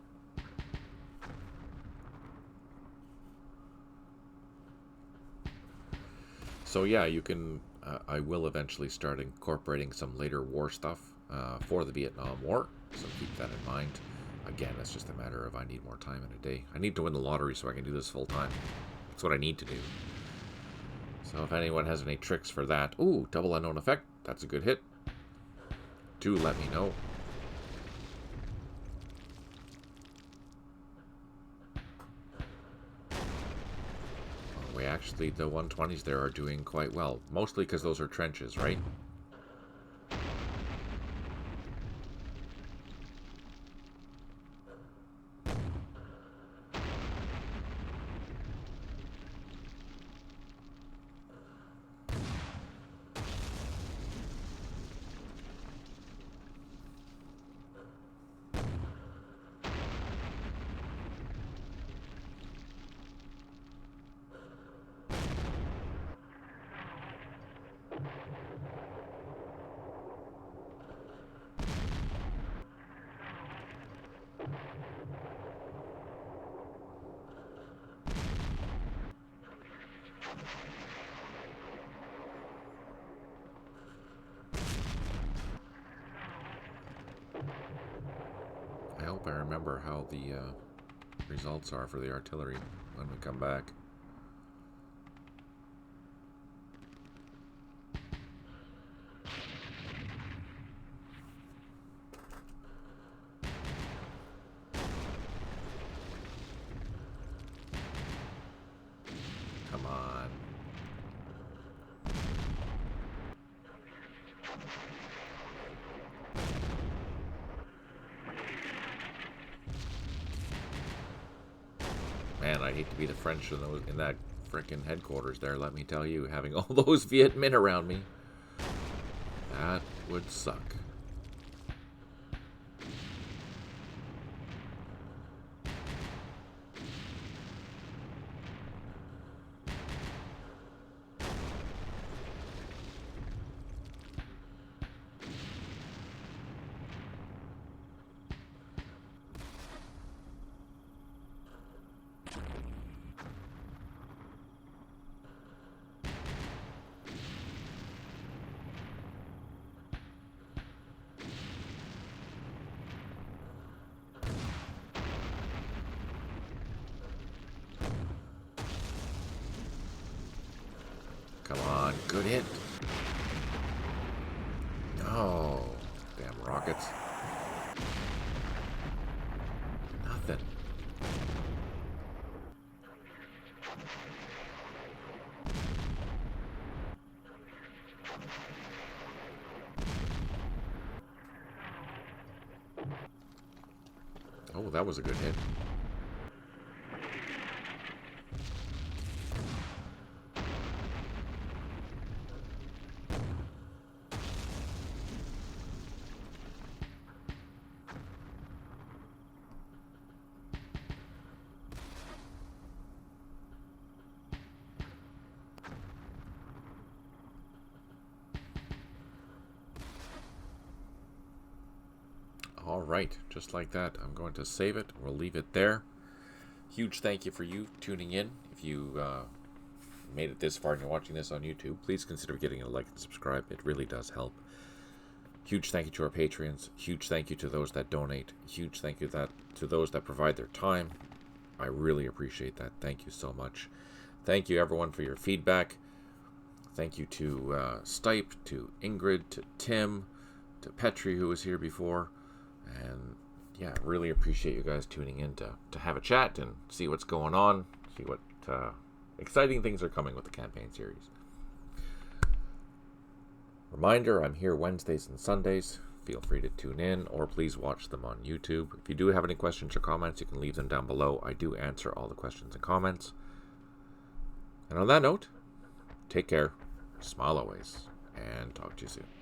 So yeah, you can... I will eventually start incorporating some later war stuff for the Vietnam War. So keep that in mind. Again, it's just a matter of I need more time in a day. I need to win the lottery so I can do this full time. That's what I need to do. So if anyone has any tricks for that... Ooh, double unknown effect. That's a good hit. Do let me know. We actually, the 120s there are doing quite well. Mostly because those are trenches, right? I hope I remember how the results are for the artillery when we come back. Come on. Man, I hate to be the French in that frickin' headquarters there, let me tell you. Having all those Viet Minh around me. That would suck. Come on, good hit. Oh, damn rockets. Nothing. Oh, that was a good hit. All right, just like that, I'm going to save it. We'll leave it there. Huge thank you for you tuning in. If you made it this far and you're watching this on YouTube, please consider getting a like and subscribe. It really does help. Huge thank you to our Patreons. Huge thank you to those that donate. Huge thank you to those that provide their time. I really appreciate that. Thank you so much. Thank you, everyone, for your feedback. Thank you to Stipe, to Ingrid, to Tim, to Petri, who was here before. And yeah, really appreciate you guys tuning in to have a chat and see what's going on, see what exciting things are coming with the campaign series. Reminder, I'm here Wednesdays and Sundays. Feel free to tune in, or please watch them on YouTube. If you do have any questions or comments, you can leave them down below. I do answer all the questions and comments. And on that note, take care, smile always, and talk to you soon.